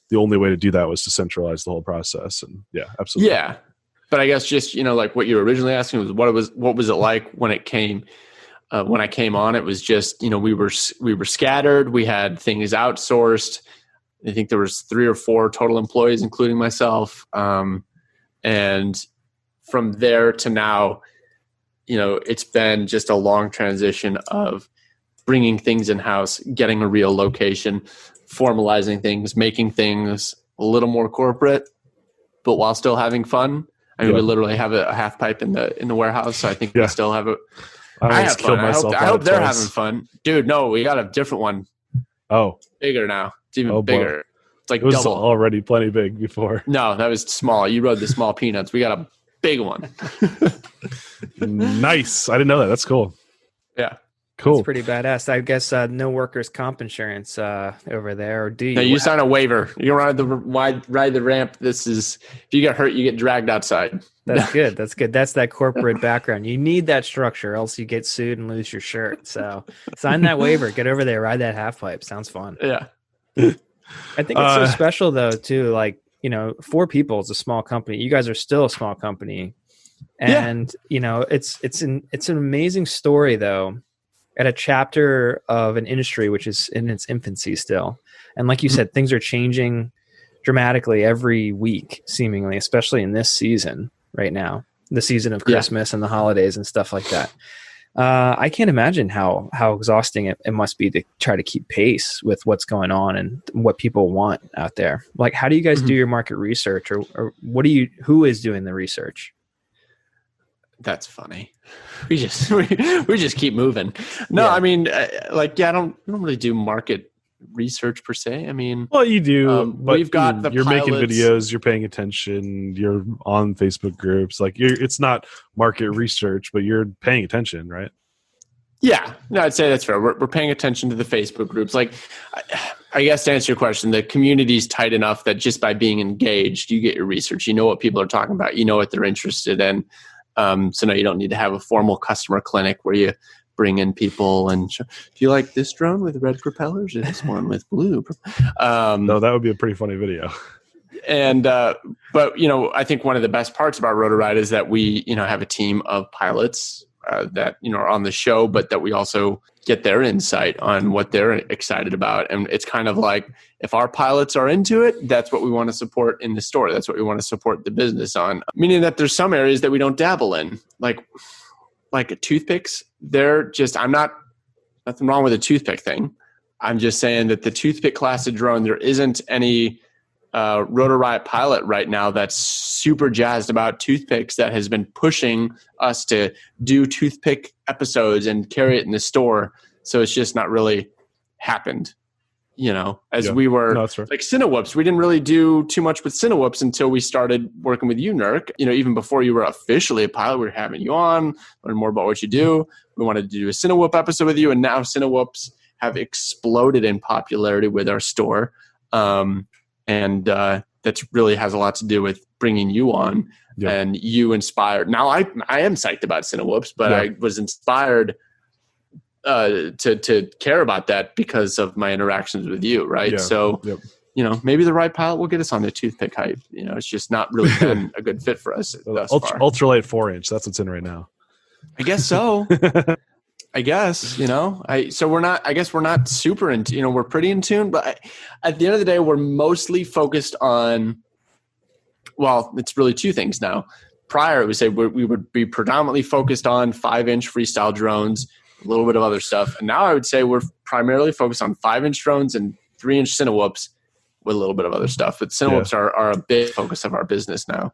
the only way to do that was to centralize the whole process. And yeah, absolutely. Yeah, but I guess just like what you were originally asking was what was it like when it came. When I came on, it was just, we were scattered. We had things outsourced. I think there was 3 or 4 total employees, including myself. And from there to now, it's been just a long transition of bringing things in-house, getting a real location, formalizing things, making things a little more corporate, but while still having fun. I mean, we literally have a half pipe in the warehouse. So I think we still have it. I have fun. I hope they're having fun. Dude, no, we got a different one. Oh. Bigger now. It's even bigger. Boy. It's like it was double. Already plenty big before. No, that was small. You rode the small peanuts. We got a big one. Nice. I didn't know that. That's cool. Yeah. Cool. It's pretty badass. I guess no workers' comp insurance over there, or do you? No, you sign a waiver. You ride the ramp. If you get hurt, you get dragged outside. That's good. That's good. That's that corporate background. You need that structure, else you get sued and lose your shirt. So sign that waiver. Get over there. Ride that half pipe. Sounds fun. Yeah. I think it's so special though, too. Like 4 people is a small company. You guys are still a small company, and it's an amazing story though. At a chapter of an industry which is in its infancy still. And like you said, things are changing dramatically every week, seemingly, especially in this season right now, the season of Christmas and the holidays and stuff like that. I can't imagine how exhausting it must be to try to keep pace with what's going on and what people want out there. Like, how do you guys do your market research, or who is doing the research? That's funny. We just keep moving. No, yeah. I mean, I don't really do market research per se. I mean, well, you do. But we've got you're making videos, you're paying attention, you're on Facebook groups. Like, it's not market research, but you're paying attention, right? Yeah, no, I'd say that's fair. We're paying attention to the Facebook groups. Like, I guess to answer your question, the community's tight enough that just by being engaged, you get your research. You know what people are talking about. You know what they're interested in. So no, you don't need to have a formal customer clinic where you bring in people and do you like this drone with red propellers or this one with blue? No, that would be a pretty funny video. And, but I think one of the best parts about Rotor Riot is that we, have a team of pilots that, are on the show, but that we also get their insight on what they're excited about. And it's kind of like, if our pilots are into it, that's what we want to support in the store. That's what we want to support the business on. Meaning that there's some areas that we don't dabble in, like toothpicks. Nothing wrong with a toothpick thing. I'm just saying that the toothpick class of drone, there isn't any Rotor Riot pilot right now that's super jazzed about toothpicks that has been pushing us to do toothpick episodes and carry it in the store. So it's just not really happened, as we were like Cinewhoops. We didn't really do too much with Cinewhoops until we started working with you, Nurk. Even before you were officially a pilot, we were having you on, learn more about what you do. We wanted to do a Cinewhoop episode with you, and now Cinewhoops have exploded in popularity with our store. And that really has a lot to do with bringing you on and you inspired. Now I am psyched about Cinewhoops, but I was inspired to care about that because of my interactions with you. Right. Yeah. So, maybe the right pilot will get us on the toothpick hype. It's just not really been a good fit for us. Ultralight 4-inch. That's what's in right now. I guess so. I guess, so we're not super in, we're pretty in tune, but at the end of the day, we're mostly focused on, well, it's really 2 things now. Prior, we say we would be predominantly focused on 5-inch freestyle drones, a little bit of other stuff. And now I would say we're primarily focused on 5-inch drones and 3-inch Cinewhoops with a little bit of other stuff. But Cinewhoops are a big focus of our business now.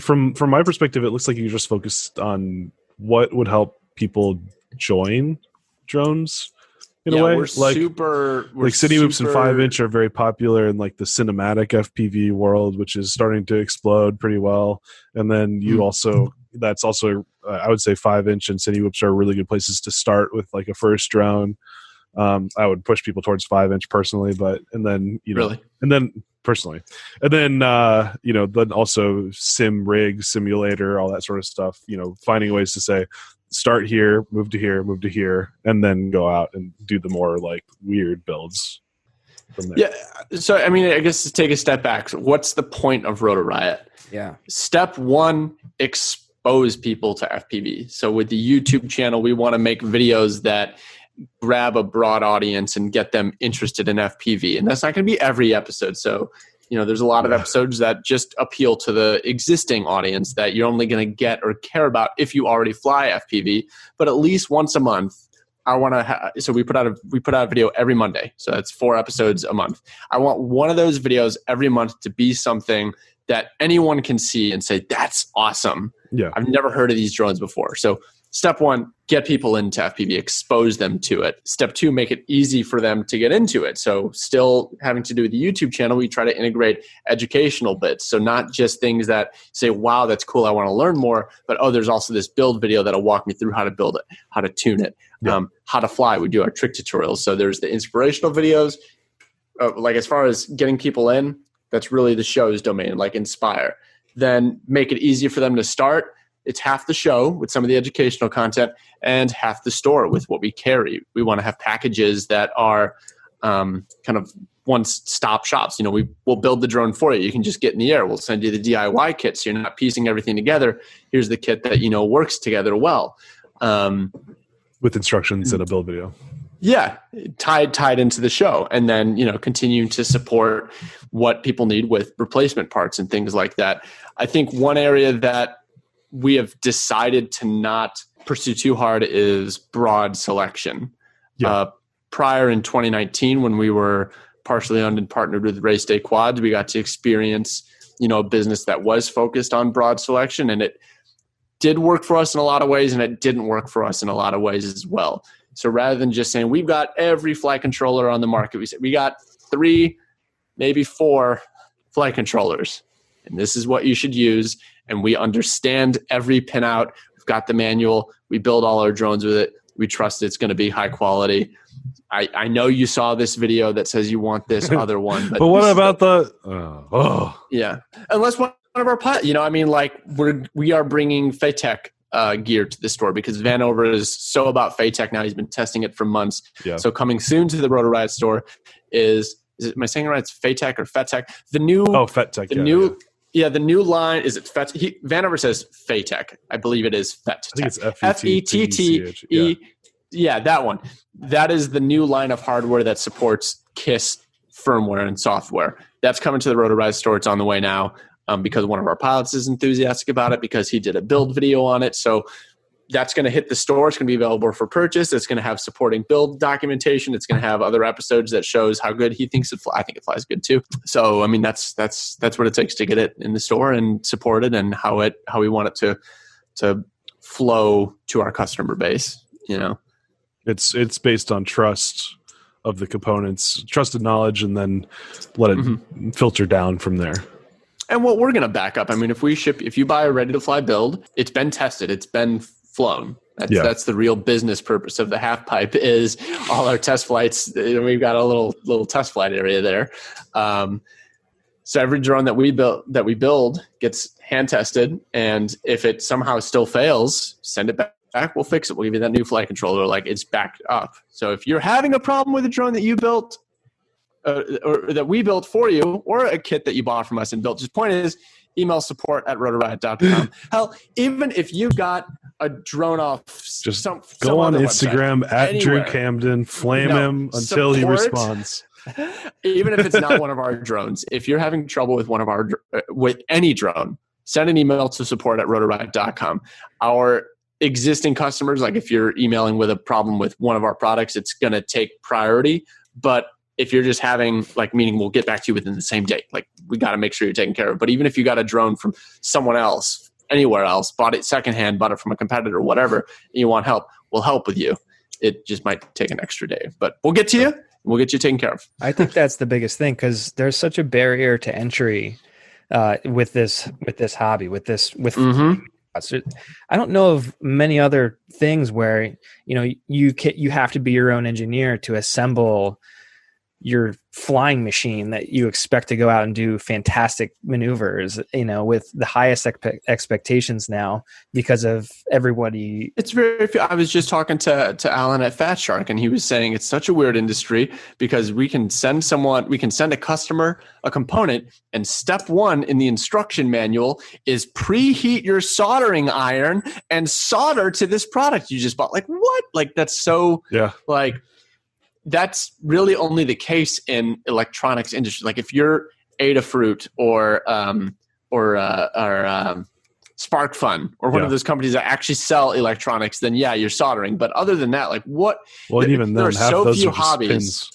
From my perspective, it looks like you just focused on what would help people join drones, in a way. We're City Whoops and 5-inch are very popular in like the cinematic FPV world, which is starting to explode pretty well. And then that's also I would say 5-inch and City Whoops are really good places to start with like a first drone. I would push people towards 5-inch personally, then also sim rig simulator, all that sort of stuff, finding ways to say, start here, move to here, and then go out and do the more like weird builds from there. Yeah. So, I mean, I guess to take a step back, so what's the point of Rotor Riot? Yeah. Step one, expose people to FPV. So with the YouTube channel, we want to make videos that grab a broad audience and get them interested in FPV. And that's not going to be every episode. So, there's a lot of episodes that just appeal to the existing audience that you're only going to get or care about if you already fly FPV. But at least once a month, I want to. So we put out a video every Monday. So that's 4 episodes a month. I want one of those videos every month to be something that anyone can see and say, "That's awesome." Yeah, I've never heard of these drones before. So step one, get people into FPV, expose them to it. Step two, make it easy for them to get into it. So still having to do with the YouTube channel, we try to integrate educational bits. So not just things that say, wow, that's cool, I want to learn more, but there's also this build video that'll walk me through how to build it, how to tune it, how to fly. We do our trick tutorials. So there's the inspirational videos. Like as far as getting people in, that's really the show's domain, like inspire. Then make it easier for them to start. It's half the show with some of the educational content and half the store with what we carry. We want to have packages that are kind of one-stop shops. We'll build the drone for you. You can just get in the air. We'll send you the DIY kit so you're not piecing everything together. Here's the kit that works together well. With instructions and a build video. Yeah, tied into the show. And then, continuing to support what people need with replacement parts and things like that. I think one area that we have decided to not pursue too hard is broad selection. Yeah. Prior in 2019, when we were partially owned and partnered with Race Day Quads, we got to experience, a business that was focused on broad selection, and it did work for us in a lot of ways, and it didn't work for us in a lot of ways as well. So rather than just saying we've got every flight controller on the market, we said we got 3, maybe 4 flight controllers, and this is what you should use. And we understand every pinout. We've got the manual. We build all our drones with it. We trust it's going to be high quality. I know you saw this video that says you want this other one. But what about Yeah. Unless one of our we are bringing Phaetech gear to the store because Vanover is so about Phaetech now. He's been testing it for months. Yeah. So coming soon to the Rotor Riot store am I saying it right? It's Phaetech or Phaetech? The new Phaetech. The new line, is it Phaetech? Vanover says Phaetech. I believe it is Phaetech. I think it's Fettech. Yeah, that one. That is the new line of hardware that supports KISS firmware and software. That's coming to the Rotor Riot store. It's on the way now because one of our pilots is enthusiastic about it because he did a build video on it. So that's going to hit the store. It's going to be available for purchase. It's going to have supporting build documentation. It's going to have other episodes that shows how good he thinks it flies. I think it flies good too. So, I mean, that's what it takes to get it in the store and support it and how we want it to flow to our customer base. It's based on trust of the components, trusted knowledge, and then let it filter down from there. And what we're going to back up. I mean, if you buy a ready to fly build, it's been tested. It's been flown. That's the real business purpose of the half pipe is all our test flights. We've got a little test flight area there. So every drone that we build gets hand tested. And if it somehow still fails, send it back. We'll fix it. We'll give you that new flight controller. Like it's backed up. So if you're having a problem with a drone that you built or that we built for you or a kit that you bought from us and built, just point is email support@rotorriot.com. Hell, even if you got a drone off, just go on Instagram website, Drew Camden, flame him until he responds. Even if it's not one of our drones, if you're having trouble with with any drone, send an email to support@rotorriot.com. Our existing customers, like if you're emailing with a problem with one of our products, it's going to take priority. But if you're just having meaning we'll get back to you within the same day. We got to make sure you're taken care of. But even if you got a drone from someone else, anywhere else, bought it secondhand, bought it from a competitor, whatever, and you want help, we'll help with you. it just might take an extra day. But we'll get to you. We'll get you taken care of. I think that's the biggest thing, because there's such a barrier to entry with this hobby, I don't know of many other things where, you know, you have to be your own engineer to assemble your flying machine that you expect to go out and do fantastic maneuvers, you know, with the highest expectations now because of everybody. It's very, I was just talking to Alan at Fat Shark, and he was saying it's such a weird industry because we can send a customer a component, and step one in the instruction manual is preheat your soldering iron and solder to this product you just bought. Like, what? Like, that's so, like, that's really only the case in electronics industry. Like if you're Adafruit or SparkFun or one of those companies that actually sell electronics, then you're soldering. But other than that, like what? Well, and even then, half so those few are hobbies. Pins.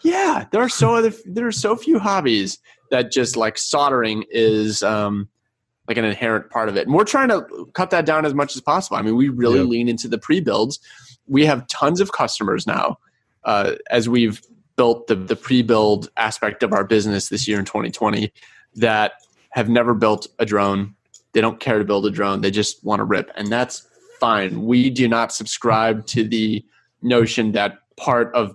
Yeah, there are so few hobbies that just like soldering is like an inherent part of it. And we're trying to cut that down as much as possible. I mean, we really lean into the pre-builds. We have tons of customers now. As we've built the pre-build aspect of our business this year in 2020 that have never built a drone. They don't care to build a drone. They just want to rip. And that's fine. We do not subscribe to the notion that part of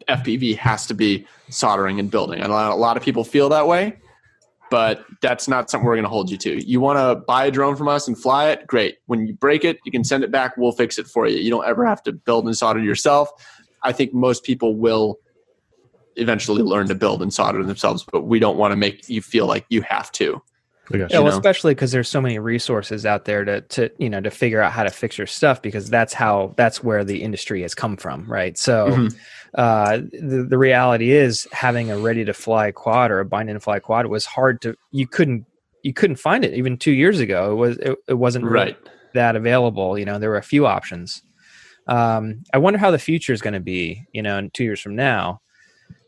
FPV has to be soldering and building. And a lot of people feel that way, but that's not something we're going to hold you to. You want to buy a drone from us and fly it? Great. When you break it, you can send it back. We'll fix it for you. You don't ever have to build and solder yourself. I think most people will eventually learn to build and solder themselves, but we don't want to make you feel like you have to. Yeah, well, especially because there's so many resources out there to figure out how to fix your stuff, because that's where the industry has come from, right? So the reality is having a ready to fly quad or a bind and fly quad was hard to. You couldn't find it even 2 years ago. It wasn't really that available. You know, there were a few options. I wonder how the future is going to be, you know, in 2 years from now.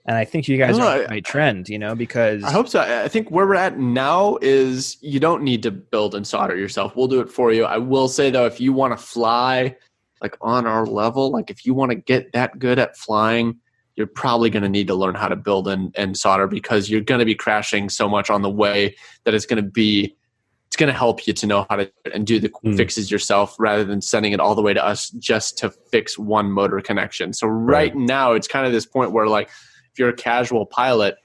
And I think you guys are on the right trend, you know, because I hope so. I think where we're at now is you don't need to build and solder yourself. We'll do it for you. I will say though, if you want to fly like on our level, like if you want to get that good at flying, you're probably going to need to learn how to build and solder, because you're going to be crashing so much on the way that it's going to help you to know how to and do the fixes yourself rather than sending it all the way to us just to fix one motor connection. So right now it's kind of this point where like, if you're a casual pilot,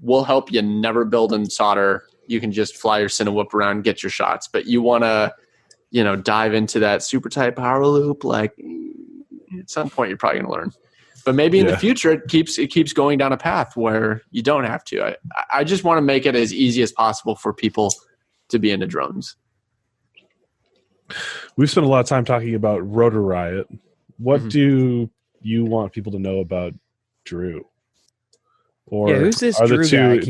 we'll help you never build and solder. You can just fly your Cinewhoop around and get your shots. But you want to, you know, dive into that super tight power loop, like at some point you're probably going to learn. But maybe in the future it keeps going down a path where you don't have to. I just want to make it as easy as possible for people to be into drones. We've spent a lot of time talking about Rotor Riot. What do you want people to know about Drew? Or who's this are Drew the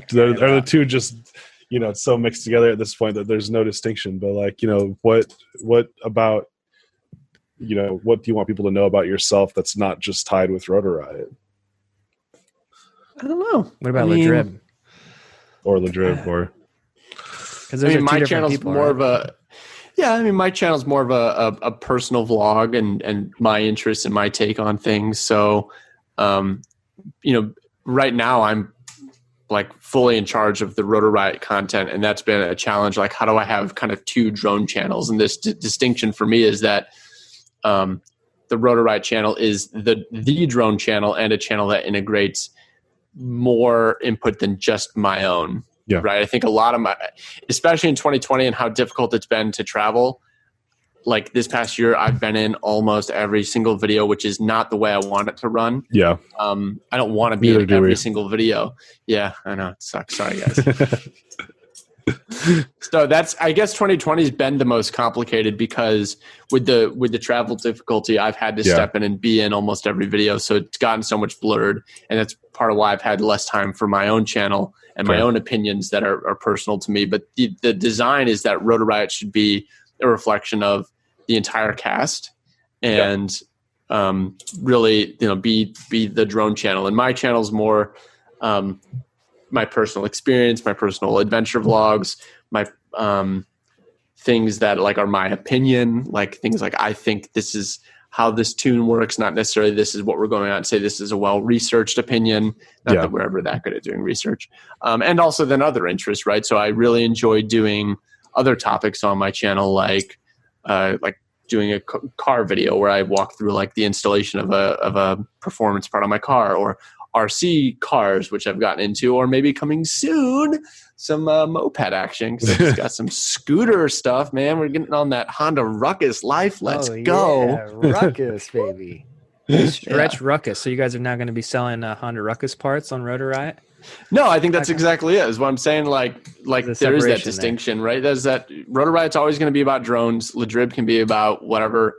two guy? are the two just, you know, it's so mixed together at this point that there's no distinction? But like, you know, what about, you know, what do you want people to know about yourself that's not just tied with Rotor Riot? I don't know. What about Ladrib? Or Ladrib, or because my channel's more of a my channel's more of a personal vlog and my interests and my take on things. So, you know, right now I'm like fully in charge of the Rotor Riot content, and that's been a challenge. Like, how do I have kind of two drone channels? And this distinction for me is that the Rotor Riot channel is the drone channel and a channel that integrates more input than just my own. Yeah. Right. I think a lot of especially in 2020 and how difficult it's been to travel. Like this past year, I've been in almost every single video, which is not the way I want it to run. Yeah. I don't want to be in every single video. Yeah, I know. It sucks. Sorry, guys. So I guess 2020 has been the most complicated because with the travel difficulty, I've had to step in and be in almost every video. So it's gotten so much blurred. And that's part of why I've had less time for my own channel and my own opinions that are personal to me. But the design is that Rotor Riot should be a reflection of the entire cast and really, you know, be the drone channel. And my channel is more my personal experience, my personal adventure vlogs, my things that like are my opinion, like things like I think this is how this tune works, not necessarily this is what we're going out and say this is a well-researched opinion, not that we're ever that good at doing research. And also then other interests, right? So I really enjoy doing other topics on my channel, like doing a car video where I walk through like the installation of a performance part on my car, or RC cars, which I've gotten into, or maybe coming soon, some moped action, because I just got some scooter stuff, man. We're getting on that Honda Ruckus life. Let's go. Yeah, Ruckus, baby. Stretch Ruckus. So you guys are now going to be selling Honda Ruckus parts on Rotor Riot? No, I think that's exactly it. Is what I'm saying. Like there is that distinction, right? There's that Rotor Riot's always going to be about drones. Ladrib can be about whatever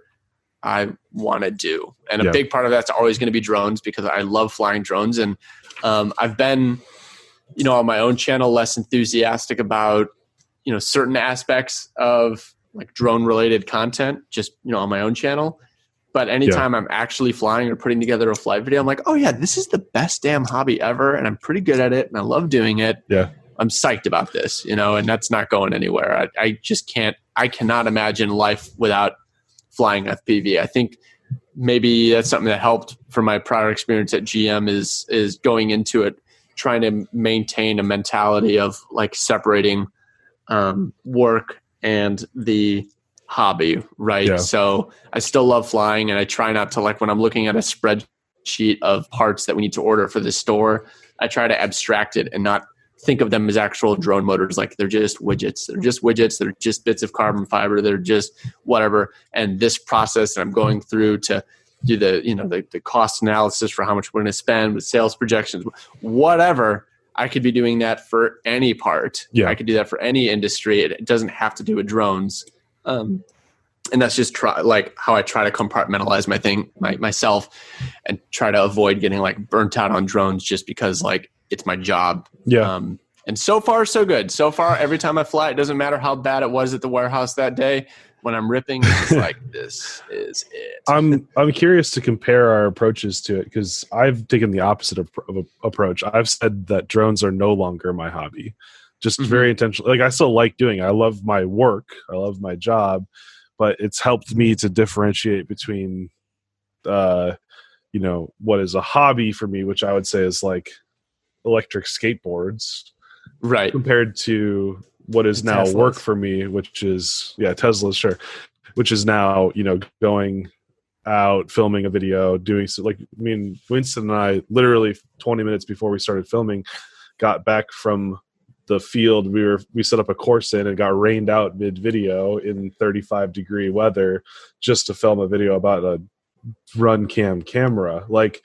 I want to do. And a big part of that's always going to be drones, because I love flying drones. And I've been, on my own channel, less enthusiastic about, certain aspects of like drone related content, just, on my own channel. But anytime I'm actually flying or putting together a flight video, I'm like, oh yeah, this is the best damn hobby ever. And I'm pretty good at it. And I love doing it. Yeah. I'm psyched about this, and that's not going anywhere. I just I cannot imagine life without flying FPV. I think maybe that's something that helped for my prior experience at GM is going into it, trying to maintain a mentality of like separating work and the hobby, right? Yeah. So I still love flying, and I try not to, like when I'm looking at a spreadsheet of parts that we need to order for the store, I try to abstract it and not think of them as actual drone motors. Like they're just widgets. They're just bits of carbon fiber. They're just whatever. And this process that I'm going through to do the cost analysis for how much we're going to spend with sales projections, whatever, I could be doing that for any part. Yeah. I could do that for any industry. It doesn't have to do with drones. And that's just how I try to compartmentalize myself and try to avoid getting like burnt out on drones just because like it's my job. Yeah. And so far, so good. So far, every time I fly, it doesn't matter how bad it was at the warehouse that day. When I'm ripping, it's like, this is it. I'm curious to compare our approaches to it, because I've taken the opposite of approach. I've said that drones are no longer my hobby. Just very intentional. Like I still like doing it. I love my work. I love my job, but it's helped me to differentiate between, what is a hobby for me, which I would say is like electric skateboards, right, compared to what is now work for me, which is Tesla, sure, which is now going out, filming a video, doing so. Like me and Winston and I, literally 20 minutes before we started filming, got back from the field. We set up a course in and got rained out mid video in 35-degree weather just to film a video about a run camera. Like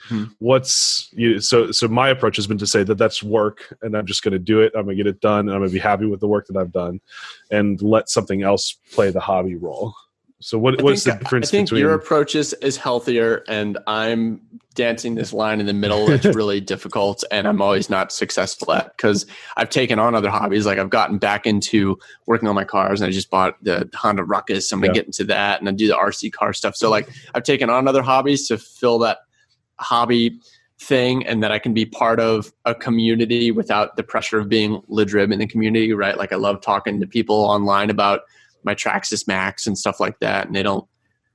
so my approach has been to say that that's work, and I'm just going to do it. I'm going to get it done, and I'm going to be happy with the work that I've done, and let something else play the hobby role. So what's the difference? I think between your approach is healthier, and I'm dancing this line in the middle that's really difficult, and I'm always not successful at, because I've taken on other hobbies. Like I've gotten back into working on my cars, and I just bought the Honda Ruckus. I'm going to get into that, and I do the RC car stuff. So like I've taken on other hobbies to fill that hobby thing, and that I can be part of a community without the pressure of being Ladrib in the community, right? Like I love talking to people online about my Traxxas Max and stuff like that, and they don't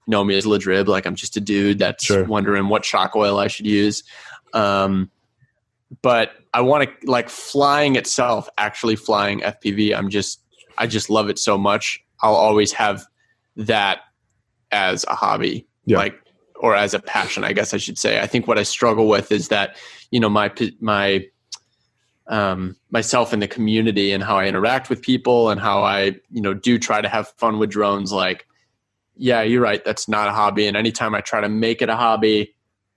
know me as Ladrib. Like I'm just a dude that's wondering what shock oil I should use. But I want to, like, flying itself, actually flying FPV, I just love it so much. I'll always have that as a hobby, or as a passion, I guess I should say. I think what I struggle with is that, myself in the community and how I interact with people and how I, do try to have fun with drones. Like, yeah, you're right. That's not a hobby. And anytime I try to make it a hobby,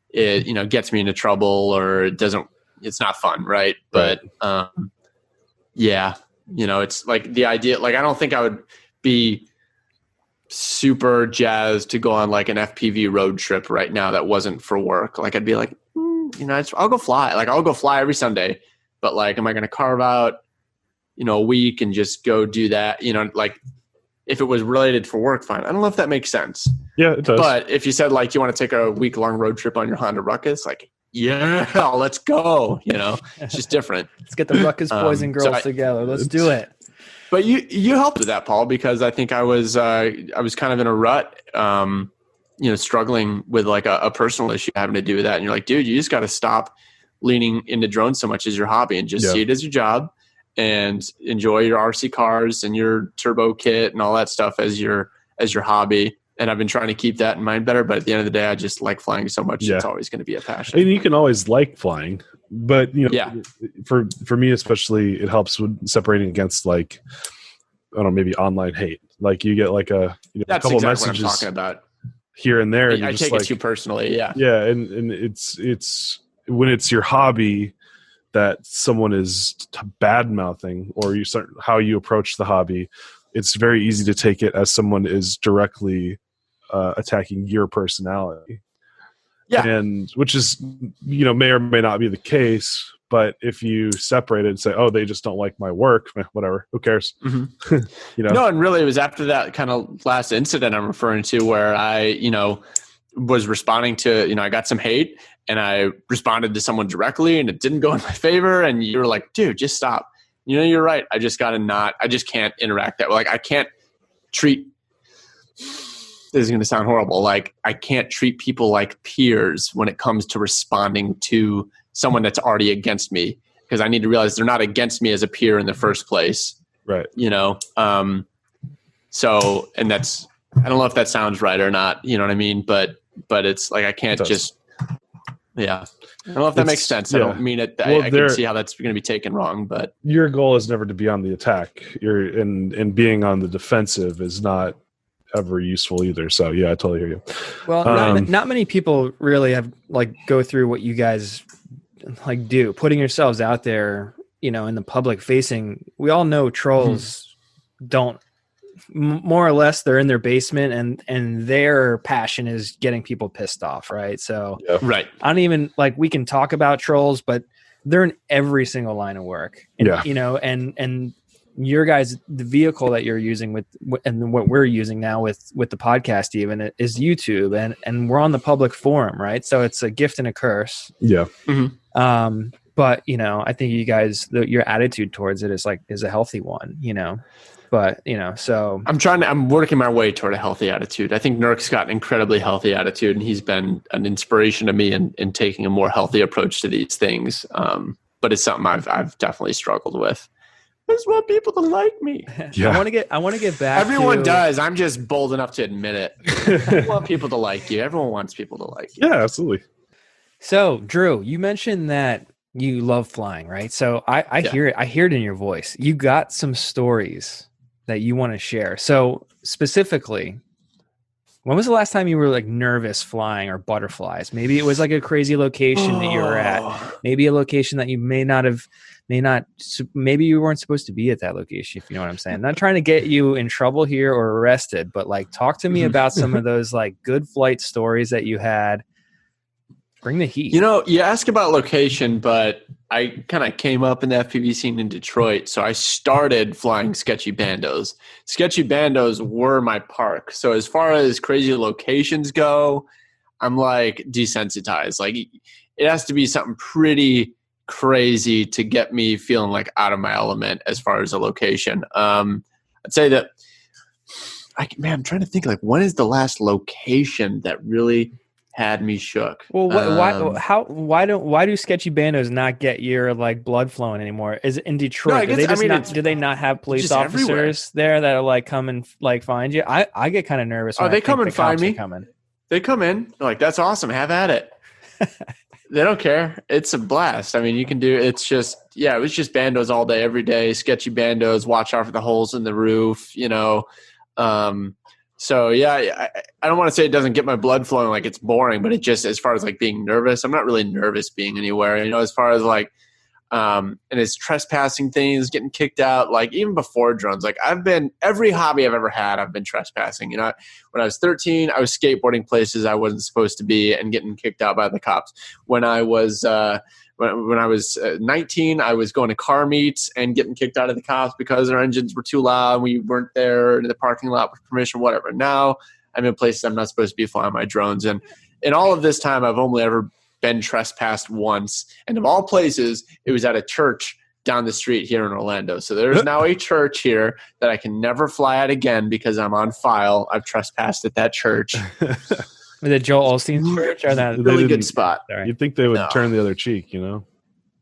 it, gets me into trouble, or it's not fun. Right. But, it's like the idea, like, I don't think I would be super jazzed to go on like an FPV road trip right now that wasn't for work. Like I'd be like, I'll go fly. Like I'll go fly every Sunday. But like, am I going to carve out, a week and just go do that? Like if it was related for work, fine. I don't know if that makes sense. Yeah, it does. But if you said like, you want to take a week-long road trip on your Honda Ruckus, like, yeah, let's go. It's just different. Let's get the Ruckus boys and girls together. Let's do it. But you helped with that, Paul, because I think I was kind of in a rut, struggling with like a personal issue having to do with that. And you're like, dude, you just got to stop leaning into drones so much as your hobby and just see it as your job and enjoy your RC cars and your turbo kit and all that stuff as your hobby. And I've been trying to keep that in mind better, but at the end of the day, I just like flying so much. It's always going to be a passion. And you can always like flying, but for me especially, it helps with separating against like, I don't know, maybe online hate. Like you get like a couple exactly messages what I'm talking about here and there. And I take it too personally. Yeah. Yeah. And it's when it's your hobby that someone is bad mouthing or how you approach the hobby, it's very easy to take it as someone is directly attacking your personality. Yeah. And which is, may or may not be the case, but if you separate it and say, oh, they just don't like my work, whatever, who cares? Mm-hmm. No, and really it was after that kind of last incident I'm referring to where I, was responding to, I got some hate and I responded to someone directly and it didn't go in my favor. And you were like, dude, just stop. You're right. I just can't interact that way. Like I can't treat, this is going to sound horrible. Like I can't treat people like peers when it comes to responding to someone that's already against me, because I need to realize they're not against me as a peer in the first place. Right. So, and that's, I don't know if that sounds right or not, you know what I mean? But it's like, I can't just, I don't know if that makes sense. I don't mean it. I can see how that's going to be taken wrong, but your goal is never to be on the attack. And being on the defensive is not ever useful either. So yeah, I totally hear you. Well, not many people really have like go through what you guys like do, putting yourselves out there, in the public facing. We all know trolls don't, more or less, they're in their basement and their passion is getting people pissed off. Right. So right. I don't even like, we can talk about trolls, but they're in every single line of work. And, and your guys, the vehicle that you're using and what we're using now with the podcast even is YouTube and we're on the public forum, right? So it's a gift and a curse. Yeah. Mm-hmm. But I think you guys, your attitude towards it is a healthy one, but so I'm working my way toward a healthy attitude. I think Nurk's got an incredibly healthy attitude and he's been an inspiration to me in taking a more healthy approach to these things. But it's something I've definitely struggled with. I just want people to like me. Yeah. I want to get back. Everyone does. I'm just bold enough to admit it. I want people to like you. Everyone wants people to like you. Yeah, absolutely. So, Drew, you mentioned that you love flying, right? So I hear it. I hear it in your voice. You got some stories that you want to share. So specifically, when was the last time you were like nervous flying or butterflies? Maybe it was like a crazy location that you were at. Maybe a location that you maybe you weren't supposed to be at that location, if you know what I'm saying. I'm not trying to get you in trouble here or arrested, but like talk to me about some of those like good flight stories that you had. Bring the heat. You ask about location, but I kind of came up in the FPV scene in Detroit. So I started flying sketchy bandos. Sketchy bandos were my park. So as far as crazy locations go, I'm like desensitized. Like it has to be something pretty crazy to get me feeling like out of my element as far as a location. I'd say that I'm trying to think like when is the last location that really had me shook? Well, why do sketchy bandos not get your like blood flowing anymore? Is it in Detroit? No, do they not have police officers everywhere there that are like come and like find you? I get kind of nervous. Oh, they come and find me. They come in. They're like, that's awesome. Have at it. They don't care. It's a blast. I mean, you can do. It's just it was just bandos all day, every day. Sketchy bandos. Watch out for the holes in the roof. So I don't want to say it doesn't get my blood flowing like it's boring, but it just, as far as like being nervous, I'm not really nervous being anywhere, as far as like, and it's trespassing things, getting kicked out, like even before drones, like every hobby I've ever had, I've been trespassing. When I was 13, I was skateboarding places I wasn't supposed to be and getting kicked out by the cops. When I was, when I was 19, I was going to car meets and getting kicked out of the cops because our engines were too loud. We weren't there in the parking lot with permission, whatever. Now I'm in places I'm not supposed to be flying my drones. And in all of this time, I've only ever been trespassed once. And of all places, it was at a church down the street here in Orlando. So there's now a church here that I can never fly at again because I'm on file. I've trespassed at that church. With the Joel Osteen church or that? Really good spot. Sorry. You'd think they would No. turn the other cheek, you know?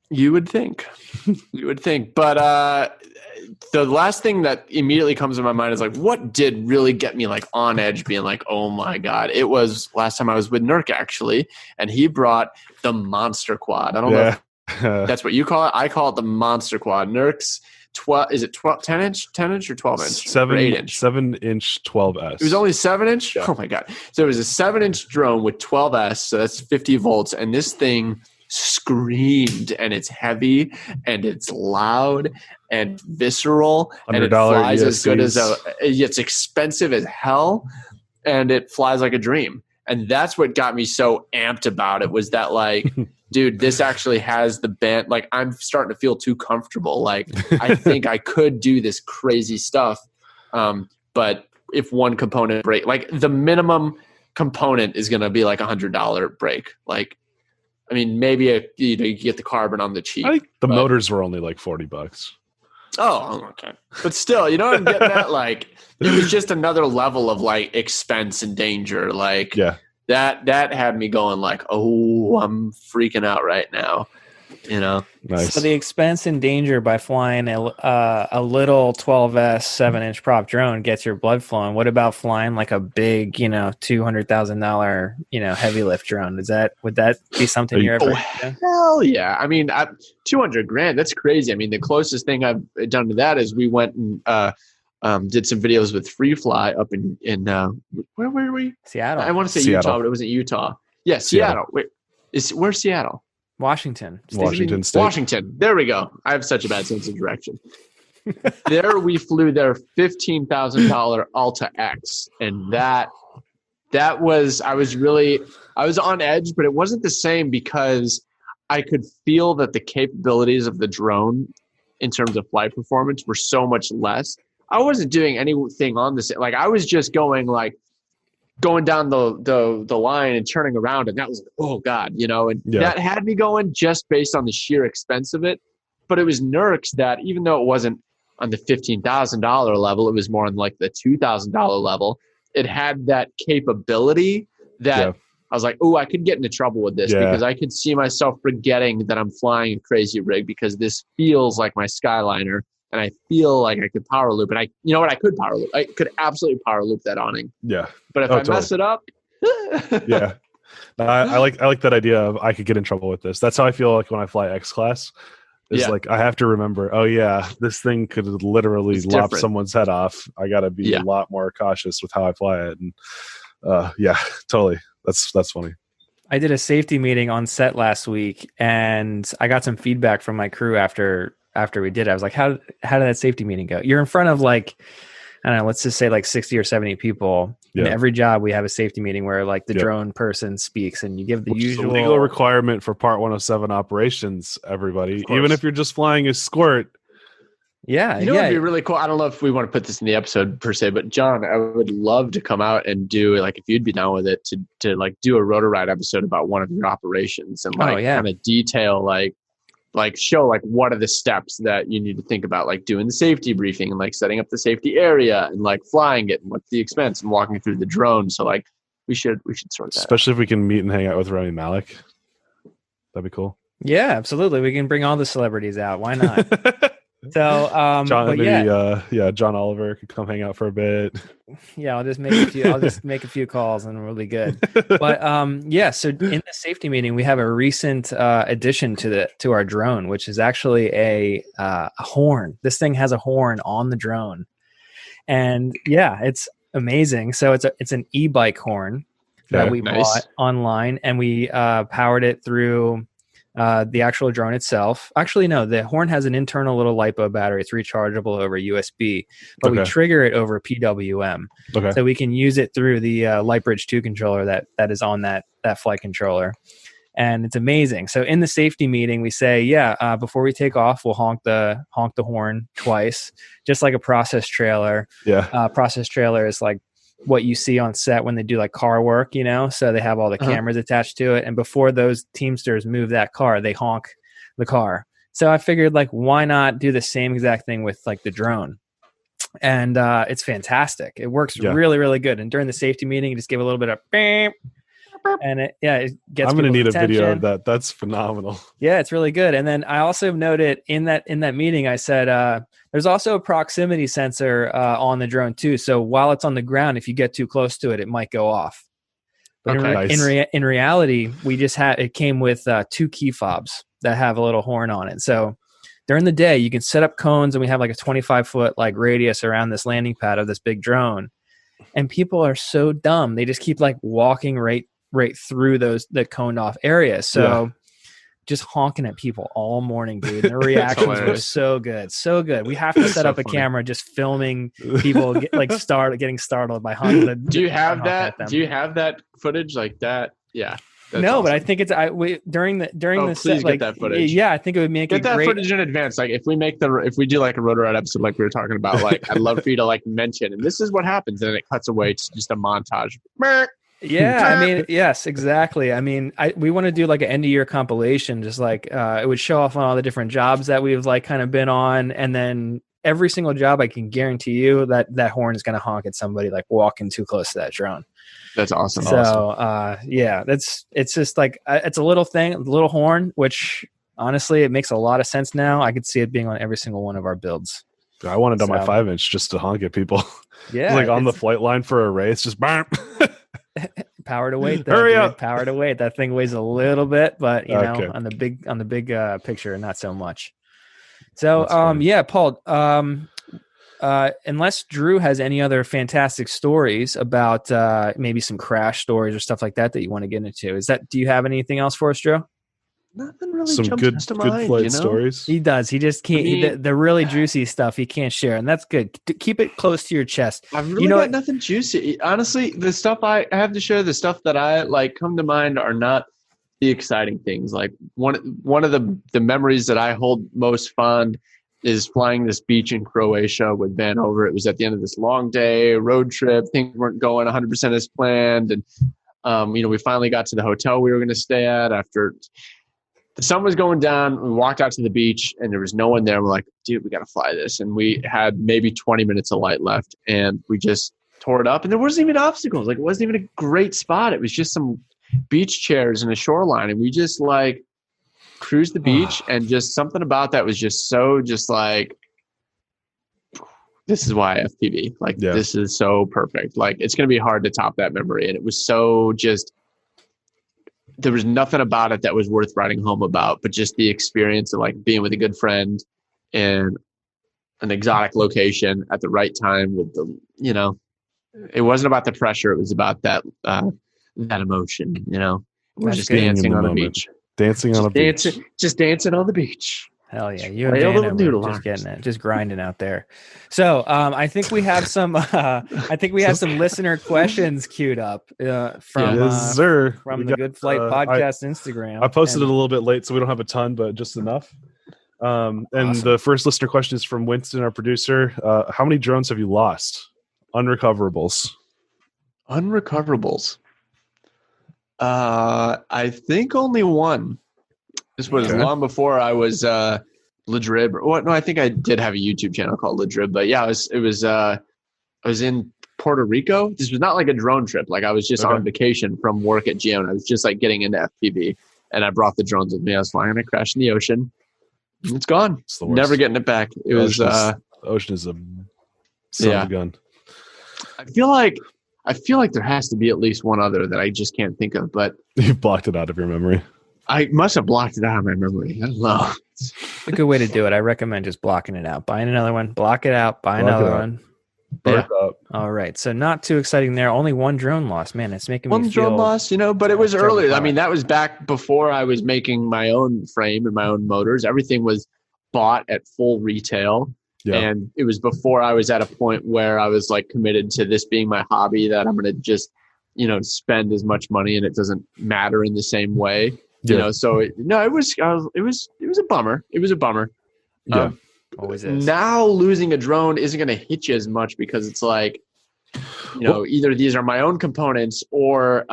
You would think. But the last thing that immediately comes to my mind is like, what did really get me like on edge being like, oh my God. It was last time I was with Nurk actually, and he brought the monster quad. I don't know if that's what you call it. I call it the monster quad. Nurk's 10 inch or 12 inch? 8 inch? 7-inch 12S. It was only 7-inch? Yeah. Oh my God. So it was a 7-inch drone with 12S. So that's 50 volts. And this thing screamed, and it's heavy and it's loud and visceral and it flies as good as it's expensive as hell, and it flies like a dream. And that's what got me so amped about it, was that like, dude, this actually has the band. Like, I'm starting to feel too comfortable. Like, I think I could do this crazy stuff. But if one component break, like the minimum component is going to be like $100 break. Like, I mean, maybe you get the carbon on the cheap. I think the motors were only like $40. Oh, okay. But still, you know what I'm getting at? Like, it was just another level of like expense and danger. Like, that had me going like, oh, I'm freaking out right now. You know? Nice. So the expense and danger by flying a little 12S 7-inch prop drone gets your blood flowing. What about flying like a big, $200,000, heavy lift drone? Would that be something you're ever? Hell yeah! I mean, $200,000. That's crazy. I mean, the closest thing I've done to that is we went and did some videos with Freefly up in where were we? Seattle. I want to say Seattle. Utah, but it wasn't Utah. Yeah, Seattle. Wait, where's Seattle? Washington State. Washington. There we go. I have such a bad sense of direction. There we flew their $15,000 Alta X, and that was I was on edge, but it wasn't the same because I could feel that the capabilities of the drone in terms of flight performance were so much less. I wasn't doing anything on this. Like, I was just going down the line and turning around, and that was, oh God, and that had me going just based on the sheer expense of it. But it was Nurk's that, even though it wasn't on the $15,000 level, it was more on like the $2,000 level. It had that capability that I was like, oh, I could get into trouble with this because I could see myself forgetting that I'm flying a crazy rig, because this feels like my Skyliner. And I feel like I could power loop, and I could power loop. I could absolutely power loop that awning. Yeah. But if I mess it up, I like that idea of I could get in trouble with this. That's how I feel like when I fly X class. It's like I have to remember, oh yeah, this thing could literally lop someone's head off. I got to be a lot more cautious with how I fly it. And totally. That's funny. I did a safety meeting on set last week, and I got some feedback from my crew after we did it. I was like, how did that safety meeting go? You're in front of like, I don't know, let's just say like 60 or 70 people. In every job, we have a safety meeting where like the drone person speaks, and you give the usual legal requirement for Part 107 operations, everybody. Even if you're just flying a squirt. Yeah. It would be really cool. I don't know if we want to put this in the episode per se, but John, I would love to come out and do, like, if you'd be down with it, to like do a Rotor Riot episode about one of your operations and kind of detail like show like what are the steps that you need to think about, like doing the safety briefing and like setting up the safety area and like flying it and what's the expense and walking through the drone. So like we should sort that especially if we can meet and hang out with Rami Malek. That'd be cool. Yeah, absolutely. We can bring all the celebrities out. Why not? So John, John Oliver could come hang out for a bit. Yeah, I'll just make a few calls and we'll be good. But so in the safety meeting, we have a recent addition to our drone, which is actually a horn. This thing has a horn on the drone, and it's amazing. So it's an e-bike horn that we bought online, and we powered it through the actual drone itself. Actually, no, the horn has an internal little LiPo battery. It's rechargeable over USB, but we trigger it over PWM. Okay. So we can use it through the Lightbridge 2 controller that is on that flight controller. And it's amazing. So in the safety meeting, we say, before we take off, we'll honk the horn twice, just like a process trailer. Yeah. Process trailer is like what you see on set when they do like car work, so they have all the cameras attached to it. And before those Teamsters move that car, they honk the car. So I figured, like, why not do the same exact thing with like the drone? And it's fantastic. It works really, really good. And during the safety meeting, you just give a little bit of beep, and it gets. I'm going to need attention. a video of that. That's phenomenal. Yeah, it's really good. And then I also noted in that meeting, I said there's also a proximity sensor on the drone too. So while it's on the ground, if you get too close to it, it might go off. But in reality, it came with 2 key fobs that have a little horn on it. So during the day, you can set up cones, and we have like a 25-foot like radius around this landing pad of this big drone. And people are so dumb; they just keep like walking right through the coned off areas. So just honking at people all morning, dude. Their reactions were so good. We have to set up a camera just filming people getting startled by honking. Do you have that? Do you have that footage like that? Yeah. No, awesome. But I think it's during the set, like, get that footage. Yeah, I think it would make get that footage in advance. Like if we do like a Rotor Riot episode, like we were talking about, like I'd love for you to like mention, and this is what happens, and then it cuts away to just a montage. Yeah, I mean, yes, exactly. I mean, we want to do like an end of year compilation, just like it would show off on all the different jobs that we've like kind of been on, and then every single job, I can guarantee you that horn is going to honk at somebody like walking too close to that drone. That's awesome. So, it's just like, it's a little thing, a little horn, which honestly, it makes a lot of sense now. I could see it being on every single one of our builds. I wanted on my 5-inch just to honk at people. Yeah. Like on the flight line for a race, just bam. Power to weight. Hurry up. Power to weight. That thing weighs a little bit, but on the big picture, not so much. So, Paul, unless Drew has any other fantastic stories about maybe some crash stories or stuff like that you want to get into, do you have anything else for us, Drew? Nothing really. Some good mind, flight stories. He does. He just can't. The really juicy stuff he can't share, and that's good. Keep it close to your chest. I've really got nothing juicy. Honestly, the stuff I have to share, the stuff that I like come to mind are not the exciting things. Like one of the memories that I hold most fond is flying this beach in Croatia with Vanover. It was at the end of this long day road trip. Things weren't going 100% as planned, and we finally got to the hotel we were going to stay at after. The sun was going down. We walked out to the beach and there was no one there. We're like, dude, we got to fly this. And we had maybe 20 minutes of light left and we just tore it up. And there wasn't even obstacles. Like it wasn't even a great spot. It was just some beach chairs and a shoreline. And we just like cruised the beach and just something about that was just so just like, this is why FPV. Like this is so perfect. Like it's going to be hard to top that memory. And it was so just, there was nothing about it that was worth writing home about, but just the experience of like being with a good friend in an exotic location at the right time with it wasn't about the pressure. It was about that emotion, we're just dancing on the beach, just dancing on the beach. Hell yeah. You and Dana were just getting it, just grinding out there. So I think we have some listener questions queued up from the Good Flight Podcast Instagram. I posted it a little bit late, so we don't have a ton, but just enough. And the first listener question is from Winston, our producer. How many drones have you lost? Unrecoverables. I think only one. This was long before I was Ladrib. No, I think I did have a YouTube channel called Ladrib. But yeah, I was in Puerto Rico. This was not like a drone trip. Like I was just on vacation from work at GM. I was just like getting into FPV, and I brought the drones with me. I was flying, and I crashed in the ocean. It's gone. It's never getting it back. It was the ocean is a son of a gun. I feel like there has to be at least one other that I just can't think of. But you've blocked it out of your memory. I must have blocked it out of my memory. I don't know. A good way to do it. I recommend just blocking it out. Buying another one. Block it out. Buy another one. Yeah. All right. So not too exciting there. Only one drone loss. Man, it's making me feel... One drone loss, but it was earlier. I mean, that was back before I was making my own frame and my own motors. Everything was bought at full retail. Yeah. And it was before I was at a point where I was like committed to this being my hobby, that I'm going to just, spend as much money and it doesn't matter in the same way. So it was a bummer. It was a bummer. Yeah. Always is. Now losing a drone isn't going to hit you as much because it's like, either these are my own components or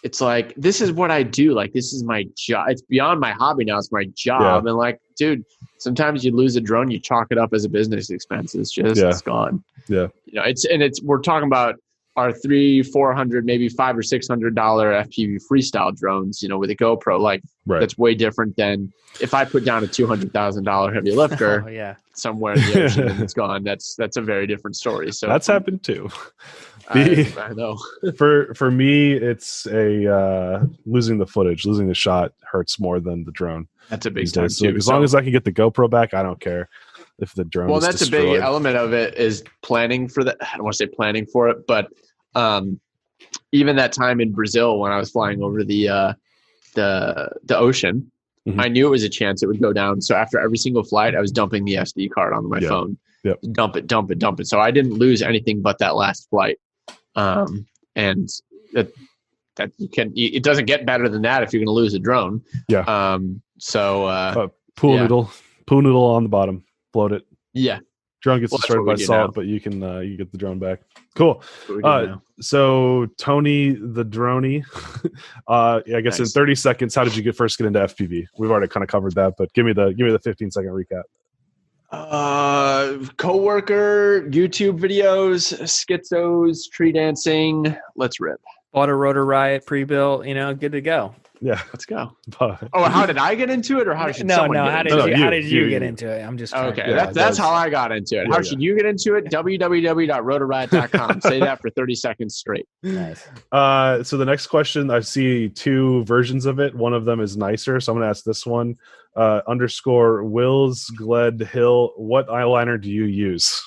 it's like, this is what I do. Like, this is my job. It's beyond my hobby now. It's my job. Yeah. And like, dude, sometimes you lose a drone, you chalk it up as a business expense. It's just, it's gone. Yeah. We're talking about are $300-400, maybe $500 or $600 FPV freestyle drones, with a GoPro. Like that's way different than if I put down a $200,000 heavy lifter somewhere in the ocean and it's gone. That's a very different story. So that's happened too. I know. for me, it's losing the footage, losing the shot hurts more than the drone. That's a big time too. So as long as I can get the GoPro back, I don't care if the drone. Well, that's destroyed. A big element of it is planning for that. I don't want to say planning for it, but even that time in Brazil when I was flying over the ocean, I knew it was a chance it would go down. So after every single flight, I was dumping the SD card onto my phone. Yep. Dump it. So I didn't lose anything but that last flight. And that it doesn't get better than that if you're going to lose a drone. Yeah. Pool noodle on the bottom, float it. Yeah. Drone gets destroyed by salt, but you get the drone back. Cool. So Tony the Droney, I guess in 30 seconds, how did you first get into FPV? We've already kind of covered that, but give me the 15-second recap. Coworker, YouTube videos, Skitzos, tree dancing. Let's rip. Bought a Rotor Riot pre-built, good to go. Yeah, let's go. How did I get into it, or how did someone get into it? How did you get into it? I'm just okay. That's how I got into it. How should you get into it? www.rotorriot.com. Say that for 30 seconds straight. Nice. So the next question, I see two versions of it. One of them is nicer, so I'm going to ask this one. _ Wills Gled Hill. What eyeliner do you use?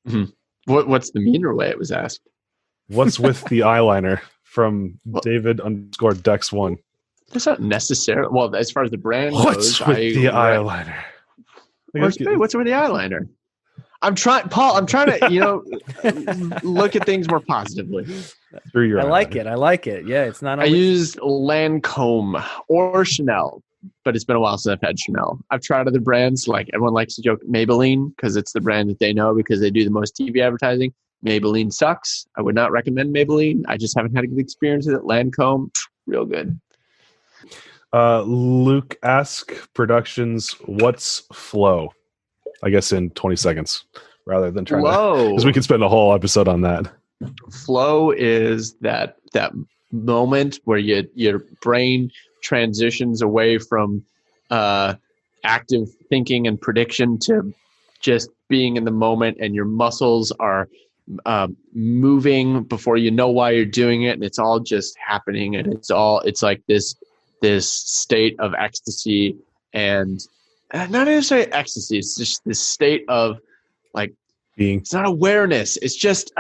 Mm-hmm. What's the meaner way it was asked? What's with the eyeliner? From David _ Dex1. That's not necessarily. Well, as far as the brand goes, what's with the eyeliner? What's with the eyeliner? I'm trying to, look at things more positively. I like it. Yeah, it's not. I use Lancome or Chanel, but it's been a while since I've had Chanel. I've tried other brands. Like everyone likes to joke Maybelline because it's the brand that they know because they do the most TV advertising. Maybelline sucks. I would not recommend Maybelline. I just haven't had a good experience with it. Lancome, real good. Luke Ask Productions, what's flow? I guess in 20 seconds rather than trying to, because we could spend a whole episode on that. Flow is that moment where your brain transitions away from active thinking and prediction to just being in the moment, and your muscles are moving before you know why you're doing it, and it's all just happening, and it's like this state of ecstasy, and not necessarily ecstasy, it's just this state of like being. It's not awareness, it's just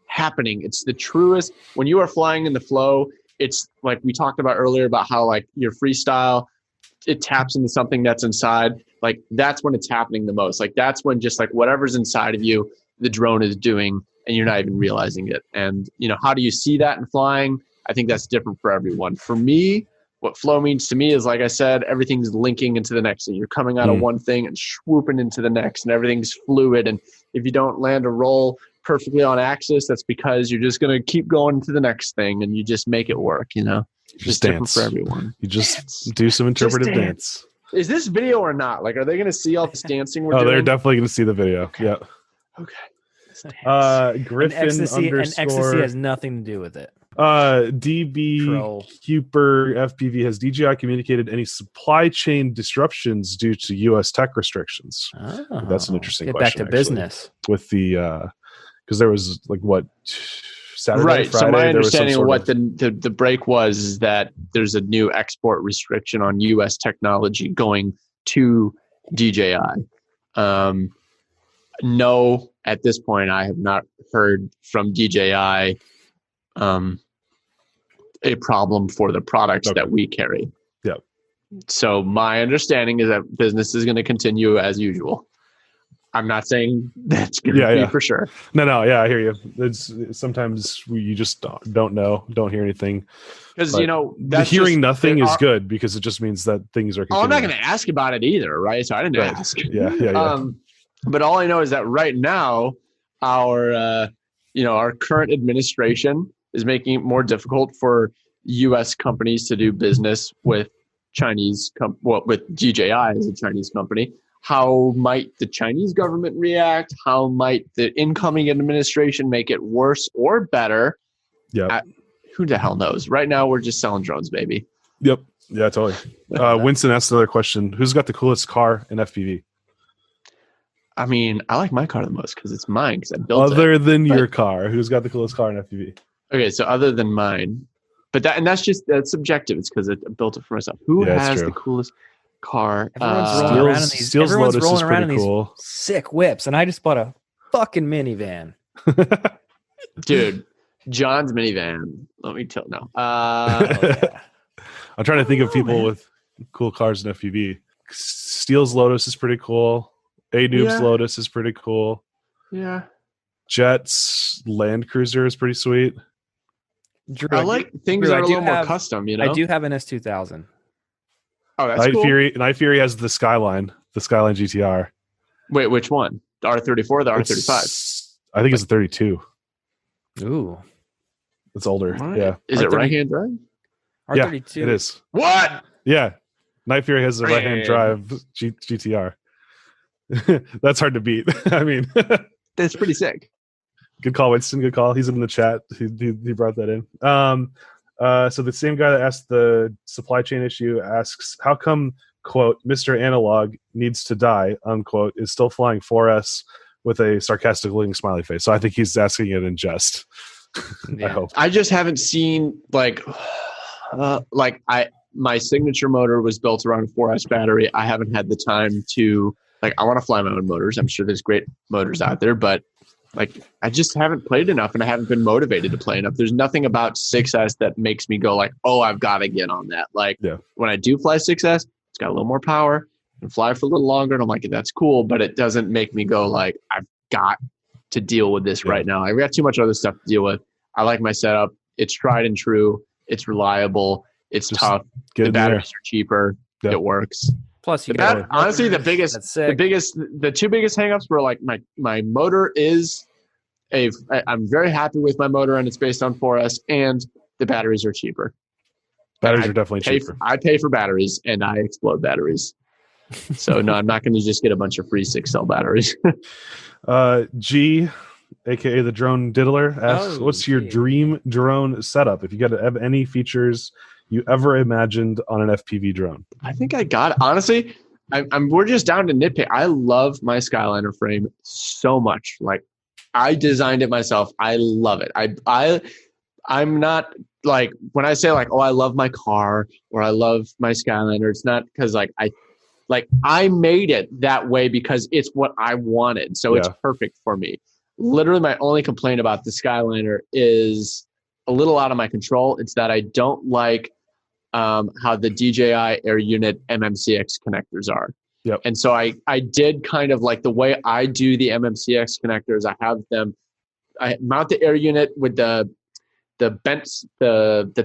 happening. It's the truest. When you are flying in the flow, it's like we talked about earlier about how like your freestyle, it taps into something that's inside. Like that's when it's happening the most. Like that's when just like whatever's inside of you, the drone is doing, and you're not even realizing it. And how do you see that in flying? I think that's different for everyone. For me, what flow means to me is, like I said, everything's linking into the next thing. You're coming out of one thing and swooping into the next, and everything's fluid. And if you don't land a roll perfectly on axis, that's because you're just going to keep going to the next thing, and you just make it work. Just different dance for everyone. You just do some interpretive dance. Is this video or not? Like, are they going to see all this dancing we're doing? They're definitely going to see the video. Okay. Yeah. Okay. Griffin and ecstasy has nothing to do with it. DB Cooper FPV, has DJI communicated any supply chain disruptions due to U.S. tech restrictions? That's an interesting question. Get back to business with the because there was like Saturday, right. Friday, so my understanding of what the break was is that there's a new export restriction on U.S. technology going to DJI. No, at this point, I have not heard from DJI a problem for the products that we carry. Yeah. So my understanding is that business is going to continue as usual. I'm not saying that's going to be for sure. No, yeah, I hear you. It's sometimes you just don't know, don't hear anything. Because that's hearing nothing is good because it just means that things are continuing. I'm not going to ask about it either, right? So I didn't ask. Yeah. But all I know is that right now, our current administration is making it more difficult for U.S. companies to do business with Chinese, with DJI as a Chinese company. How might the Chinese government react? How might the incoming administration make it worse or better? Yeah. Who the hell knows? Right now, we're just selling drones, baby. Yep. Yeah, totally. Winston asked another question. Who's got the coolest car in FPV? I mean, I like my car the most because it's mine because I built it. Other than your car, who's got the coolest car in FPV? Okay, so other than mine. But that's subjective. It's because I built it for myself. Who has the coolest car? Everyone's rolling around in these. Everyone's Lotus rolling around in these cool. sick whips, and I just bought a fucking minivan. Dude, John's minivan. Let me tell. No. Yeah. I'm trying to think of people with cool cars in FPV. Steele's Lotus is pretty cool. A-Noob's Lotus is pretty cool. Yeah. Jet's Land Cruiser is pretty sweet. Drew, I like things that are a little more custom, you know? I do have an S2000. Oh, that's cool. Night Fury has the Skyline GTR. Wait, which one? The R34 or the R35? I think it's a 32. Ooh. It's older. Right. Yeah. Is it right-hand drive? R32. Yeah, it is. What? Yeah. Night Fury has a right-hand drive GTR. That's hard to beat. I mean, that's pretty sick. Good call, Winston. Good call. He's in the chat. He brought that in. So the same guy that asked the supply chain issue asks, how come, quote, Mr. Analog needs to die, unquote, is still flying 4S with a sarcastic looking smiley face. So I think he's asking it in jest. Yeah. I hope. I just haven't seen my signature motor was built around a 4S battery. I haven't had the time to I want to fly my own motors. I'm sure there's great motors out there, but I just haven't played enough and I haven't been motivated to play enough. There's nothing about 6S that makes me go oh, I've got to get on that. When I do fly 6S, it's got a little more power and fly for a little longer. And I'm like, that's cool, but it doesn't make me go I've got to deal with this right now. I've got too much other stuff to deal with. I like my setup. It's tried and true. It's reliable. It's just tough. The batteries are cheaper. Yep. It works. Plus, honestly, the two biggest hangups were my motor is I'm very happy with my motor and it's based on 4S and the batteries are cheaper. Batteries are definitely cheaper. I pay for batteries and I explode batteries. So no, I'm not going to just get a bunch of free 6-cell batteries. G, aka the drone diddler, asks, what's your dream drone setup? If you got to have any features you ever imagined on an FPV drone? I think I got it. Honestly, we're just down to nitpick. I love my Skyliner frame so much. I designed it myself. I love it. I'm not when I say oh, I love my car or I love my Skyliner, it's not because I made it that way because it's what I wanted. So it's perfect for me. Literally my only complaint about the Skyliner is a little out of my control. It's that I don't like how the DJI Air Unit MMCX connectors are. Yep. And so I did kind of the way I do the MMCX connectors. I mount the Air Unit with the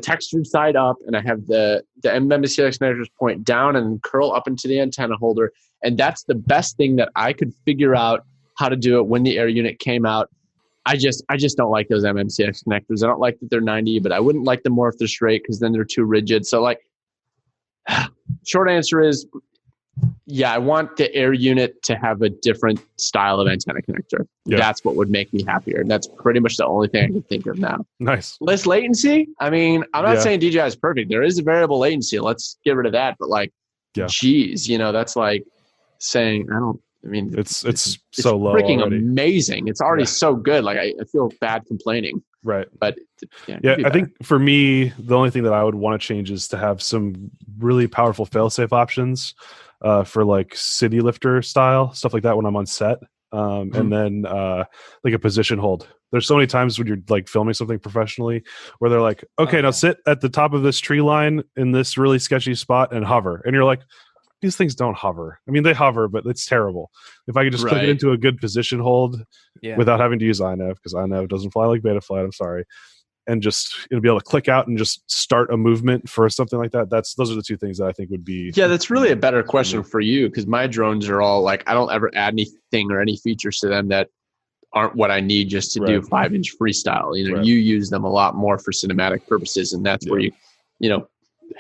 textured side up, and I have the MMCX connectors point down and curl up into the antenna holder. And that's the best thing that I could figure out how to do it when the Air Unit came out. I just don't like those MMCX connectors. I don't like that they're 90, but I wouldn't like them more if they're straight because then they're too rigid. So short answer is, I want the Air Unit to have a different style of antenna connector. Yeah. That's what would make me happier. And that's pretty much the only thing I can think of now. Nice. Less latency. I mean, I'm not saying DJI is perfect. There is a variable latency. Let's get rid of that. But geez, that's saying it's so low. Freaking already. Amazing. It's already so good. I feel bad complaining. Right. But I think for me, the only thing that I would want to change is to have some really powerful fail-safe options for city lifter style stuff like that when I'm on set. And then a position hold. There's so many times when you're filming something professionally where they're okay, now sit at the top of this tree line in this really sketchy spot and hover. And you're these things don't hover. I mean, they hover, but it's terrible. If I could just click it into a good position hold without having to use iNav, because iNav doesn't fly like Betaflight, I'm sorry, and just be able to click out and just start a movement for something like that. Those are the two things that I think would be. Yeah, that's really a better question for you, because my drones are all I don't ever add anything or any features to them that aren't what I need just to do 5-inch freestyle. You use them a lot more for cinematic purposes, and that's where you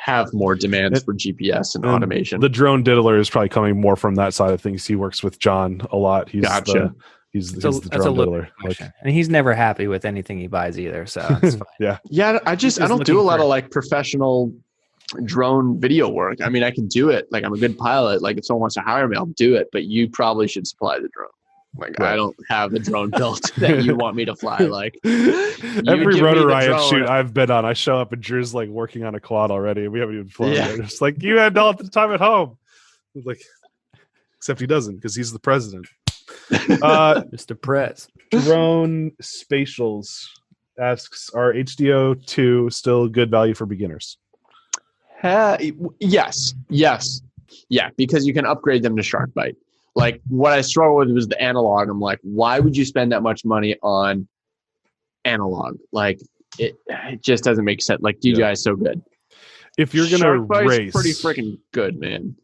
have more demands for GPS and automation. The drone diddler is probably coming more from that side of things. He works with John a lot. He's Gotcha. He's the drone diddler. And he's never happy with anything he buys either. So it's fine. Yeah. I don't do a lot of like professional drone video work. I mean, I can do it. Like I'm a good pilot. Like if someone wants to hire me, I'll do it. But you probably should supply the drone. Like I don't have a drone built that you want me to fly. Like every Rotor Riot shoot I've been on, I show up and Drew's like working on a quad already. We haven't even flown yet. It's like you had all the time at home. Like, except he doesn't because he's the president. Mr. Prez. Drone Spatials asks, are HDO2 still good value for beginners? Yes. Yeah, because you can upgrade them to shark bite. Like what I struggle with was the analog. I'm like, why would you spend that much money on analog? Like it just doesn't make sense. Like DJI is so good. If you're gonna race, pretty freaking good, man.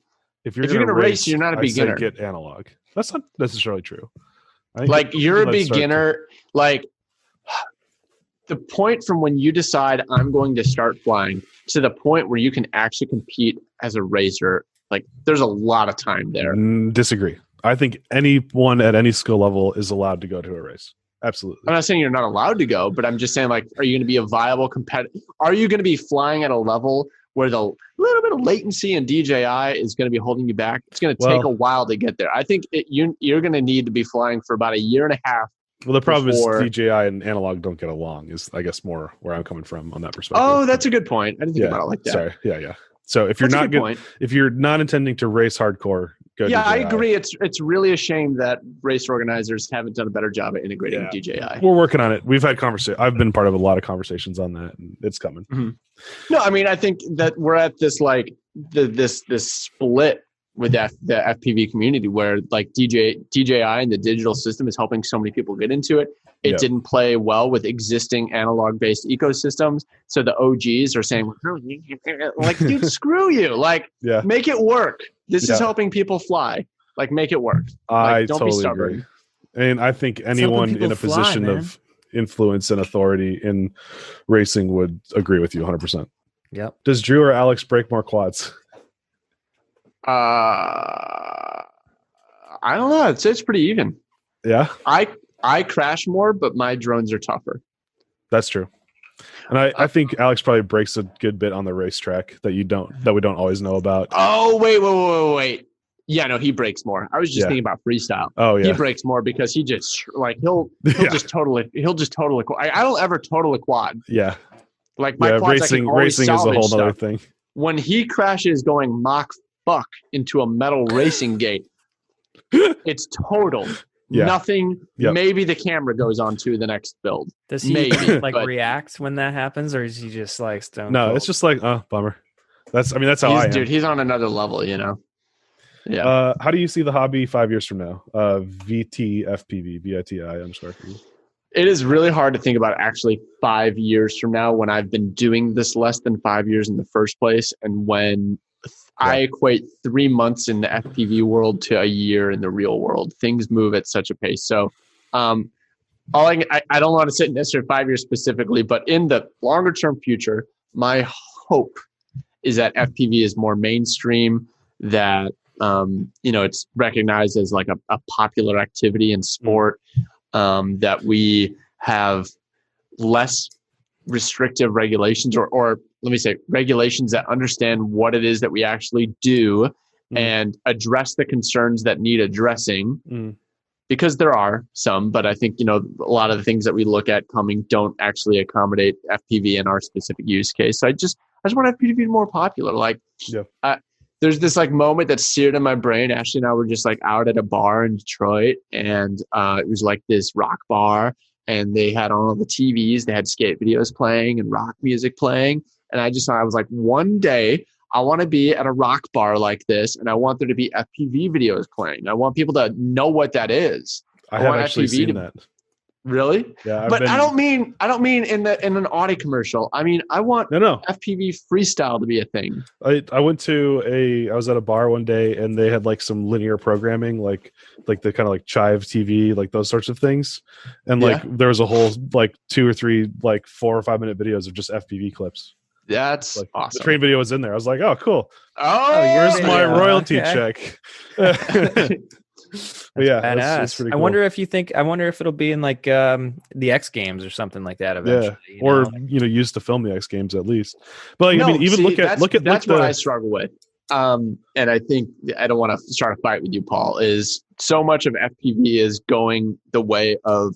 If you're gonna race, you're not a beginner. I say get analog. That's not necessarily true. Like you're a beginner. Like the point from when you decide I'm going to start flying to the point where you can actually compete as a racer. Like there's a lot of time there. Disagree. I think anyone at any skill level is allowed to go to a race. Absolutely. I'm not saying you're not allowed to go, but I'm just saying, like, are you going to be a viable competitor? Are you going to be flying at a level where the little bit of latency in DJI is going to be holding you back? It's going to take a while to get there. I think you're going to need to be flying for about a year and a half. Well, the problem is DJI and analog don't get along is, I guess, more where I'm coming from on that perspective. Oh, that's a good point. I didn't think about it like that. Sorry. Yeah. So if you're if you're not intending to race hardcore, go DJI. I agree. It's really a shame that race organizers haven't done a better job at integrating DJI. We're working on it. We've had conversations. I've been part of a lot of conversations on that, and it's coming. Mm-hmm. No, I mean, I think that we're at this like this split with the FPV community where like DJI and the digital system is helping so many people get into it. It didn't play well with existing analog-based ecosystems. So the OGs are saying, like, dude, screw you. Like, make it work. This is helping people fly. Like, make it work. Like, don't be stubborn. Agree. And I think anyone in a position of influence and authority in racing would agree with you 100%. Yep. Does Drew or Alex break more quads? I don't know. I'd say it's pretty even. Yeah. I crash more, but my drones are tougher. That's true. And I think Alex probably breaks a good bit on the racetrack that we don't always know about. Oh, wait. Yeah, no, he breaks more. I was just thinking about freestyle. Oh, yeah. He breaks more because he just like he'll just totally I don't ever total a quad. Yeah. Like my quads, racing is a whole other thing. When he crashes going Mach fuck into a metal racing gate, it's total. Yeah. Nothing. Yep. Maybe the camera goes on to the next build. Does he react when that happens, or is he just like stone? No, cold? It's just like, oh, bummer. That's how I am. Dude, he's on another level, you know. Yeah. How do you see the hobby 5 years from now? VTFPV, VITI. It is really hard to think about actually 5 years from now when I've been doing this less than 5 years in the first place, and when I equate 3 months in the FPV world to a year in the real world. Things move at such a pace. So I don't want to sit in this for 5 years specifically, but in the longer term future, my hope is that FPV is more mainstream, that it's recognized as like a popular activity in sport, that we have less restrictive regulations or let me say regulations that understand what it is that we actually do and address the concerns that need addressing, because there are some, but I think, a lot of the things that we look at coming don't actually accommodate FPV in our specific use case. So I just want FPV to be more popular. Like there's this like moment that's seared in my brain. Ashley and I were just like out at a bar in Detroit, and it was like this rock bar, and they had all the TVs, they had skate videos playing and rock music playing. And I was like, one day I want to be at a rock bar like this, and I want there to be FPV videos playing. I want people to know what that is. I have actually seen that. Really? Yeah. But I don't mean in an Audi commercial. I mean, I want FPV freestyle to be a thing. I was at a bar one day, and they had like some linear programming, like the kind of like Chive TV, like those sorts of things. And like there was a whole like 2 or 3 like 4 or 5 minute videos of just FPV clips. That's Like awesome. the train video was in there. I was like, oh, cool. Oh, Where's my yeah. royalty Okay. check? But yeah, that's Badass. pretty I cool. wonder if it'll be in like the X Games or something like that eventually. Yeah, you or know? used to film the X Games at least. But like, I mean, even see, look at that's like what I struggle with. And I think I don't want to start a fight with you, Paul. Is so much of FPV is going the way of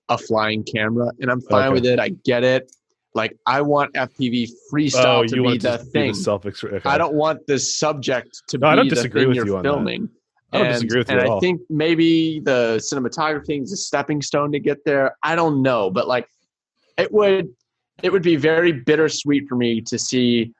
a flying camera, and I'm fine with it. I get it. Like I want FPV freestyle to be the thing. I don't want the subject to be I don't the disagree thing with you're you on filming. I don't disagree with you and at I all. think maybe the cinematography is a stepping stone to get there. I don't know, but like it would be very bittersweet for me to see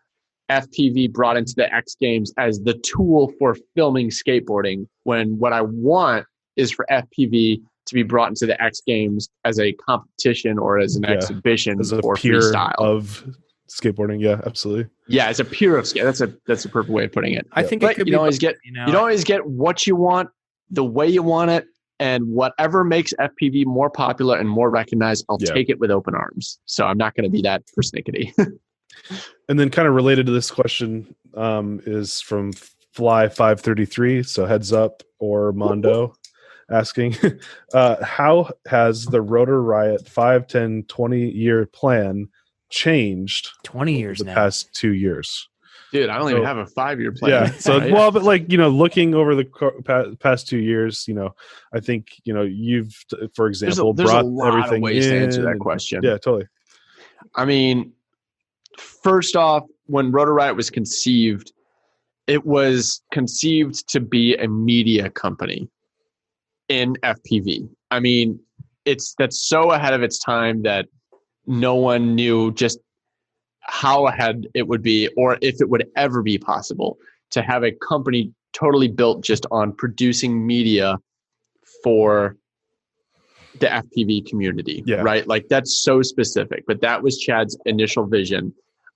FPV brought into the X Games as the tool for filming skateboarding, when what I want is for FPV to be brought into the X Games as a competition or as an exhibition as a for peer freestyle of skateboarding. Yeah, absolutely. Yeah, as a peer of skate. That's a perfect way of putting it. I think But it could you be don't always both, get you don't always get what you want, the way you want it, and whatever makes FPV more popular and more recognized, I'll take it with open arms. So I'm not going to be that persnickety. And then kind of related to this question is from Fly 533. So heads up or Mondo asking, how has the Rotor Riot 5, 10, 20-year plan changed 20 years the now. past 2 years? Dude, I don't even have a 5-year plan. Yeah. So, right? well, but like, looking over the past 2 years, I think, you've, for example, there's brought a lot everything of ways to answer that in. question. Yeah, totally. I mean, first off, when Rotor Riot was conceived, it was conceived to be a media company in FPV. I mean, that's so ahead of its time that no one knew just how ahead it would be, or if it would ever be possible to have a company totally built just on producing media for the FPV community, right? Like that's so specific, but that was Chad's initial vision.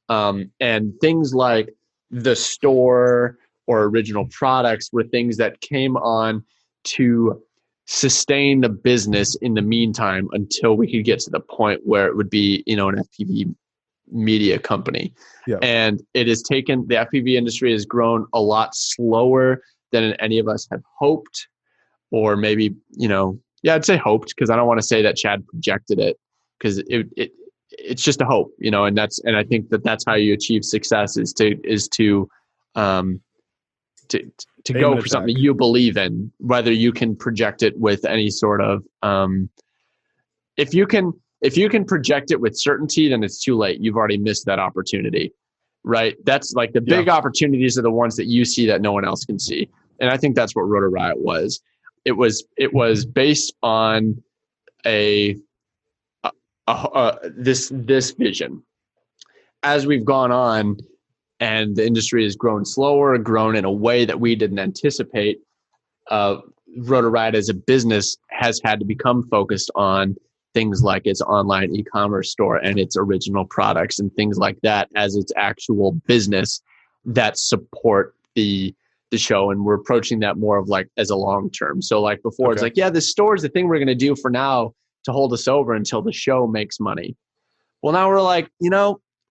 And things like the store or original products were things that came on to sustain the business in the meantime until we could get to the point where it would be, an FPV media company. Yeah. And the FPV industry has grown a lot slower than any of us had hoped, or maybe, I'd say hoped, because I don't want to say that Chad projected it, because it's just a hope, and I think that's how you achieve success is to go for something that you believe in, whether you can project it with any sort of if you can project it with certainty, then it's too late. You've already missed that opportunity, right? That's like the big opportunities are the ones that you see that no one else can see. And I think that's what Rotor Riot was. It was based on this vision. As we've gone on and the industry has grown in a way that we didn't anticipate, Rotor Riot as a business has had to become focused on things like its online e-commerce store and its original products and things like that as its actual business that support the show. And we're approaching that more of like as a long term. So like before, it's like, the store is the thing we're going to do for now to hold us over until the show makes money. Well, now we're like,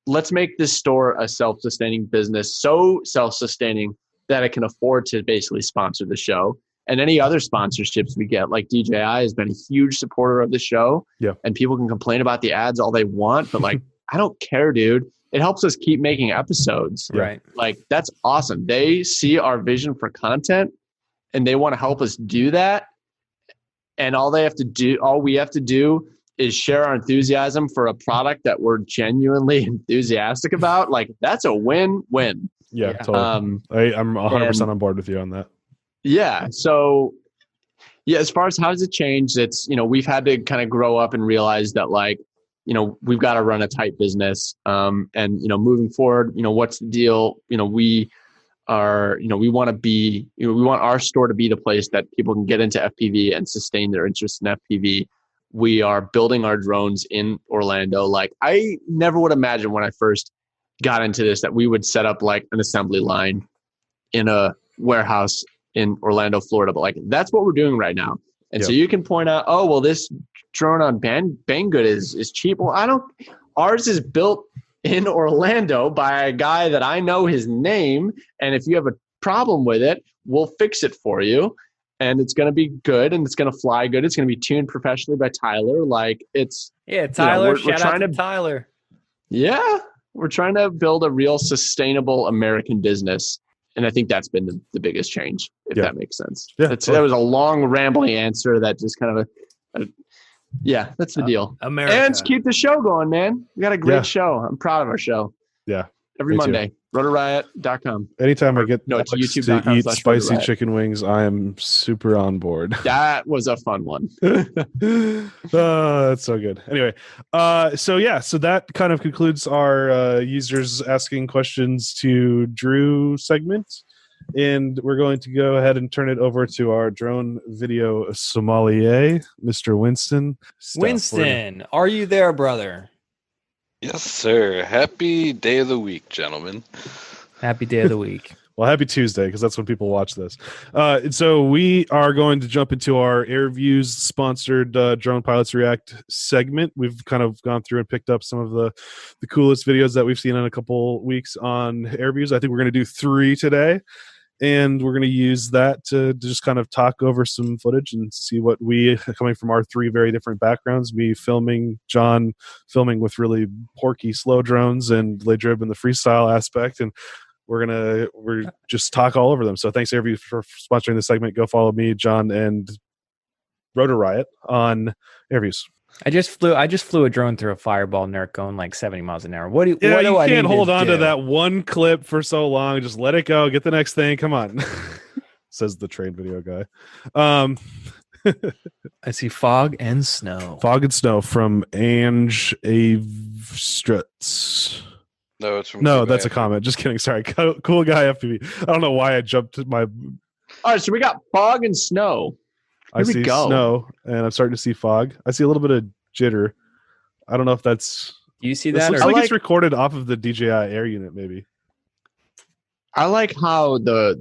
let's make this store a self-sustaining business, so self-sustaining that it can afford to basically sponsor the show. And any other sponsorships we get, like DJI has been a huge supporter of the show. Yeah. And people can complain about the ads all they want, but like, I don't care, dude. It helps us keep making episodes. Right. Like, that's awesome. They see our vision for content and they want to help us do that. And all we have to do is share our enthusiasm for a product that we're genuinely enthusiastic about. Like, that's a win-win. Yeah, totally. I'm 100% on board with you on that. Yeah. So, as far as how does it change, it's, we've had to kind of grow up and realize that, like, we've got to run a tight business. And, moving forward, what's the deal? We want to be, we want our store to be the place that people can get into FPV and sustain their interest in FPV. We are building our drones in Orlando. Like, I never would imagine when I first got into this that we would set up like an assembly line in a warehouse in Orlando, Florida. But like, that's what we're doing right now. And so you can point out, oh, well, this drone on Banggood is cheap. Well, ours is built in Orlando by a guy that I know his name. And if you have a problem with it, we'll fix it for you. And it's going to be good and it's going to fly good. It's going to be tuned professionally by Tyler. Like it's, Tyler, we're shout out trying to to, Tyler. yeah, we're trying to build a real sustainable American business. And I think that's been the biggest change, if that makes sense. Yeah, that was a long, rambling answer that just kind of that's the deal. America. And keep the show going, man. We got a great show. I'm proud of our show. Yeah. Every Monday. RotorRiot.com. Anytime I get it's Alex to YouTube.com eat spicy chicken wings, I am super on board. That was a fun one. That's so good. Anyway, so that kind of concludes our users asking questions to Drew segment. And we're going to go ahead and turn it over to our drone video sommelier, Mr. Winston. Winston, are you there, brother? Yes, sir. Happy day of the week, gentlemen. Happy day of the week. Well, happy Tuesday, because that's when people watch this. And so we are going to jump into our AirVuz sponsored Drone Pilots React segment. We've kind of gone through and picked up some of the coolest videos that we've seen in a couple weeks on AirVuz. I think we're going to do 3 today. And we're going to use that to just kind of talk over some footage and see what we, coming from our 3 very different backgrounds, me filming, John filming with really porky slow drones, and Ledrib in the freestyle aspect. And we're just talk all over them. So thanks everybody for sponsoring this segment. Go follow me, John, and Rotor Riot on AirVuz. I just flew a drone through a fireball Nurk going like 70 miles an hour. What do you I can't hold on do? to that one clip for so long. Just let it go. Get the next thing. Come on. Says the train video guy. I see fog and snow. Fog and snow from Ange Avstruts. No, it's from that's a comment. Just kidding. Sorry. Cool guy FPV. I don't know why I jumped to my. All right, so we got fog and snow. I see snow, and I'm starting to see fog. I see a little bit of jitter. I don't know if that's. Do you see this that? looks like it's recorded off of the DJI Air unit, maybe. I like how the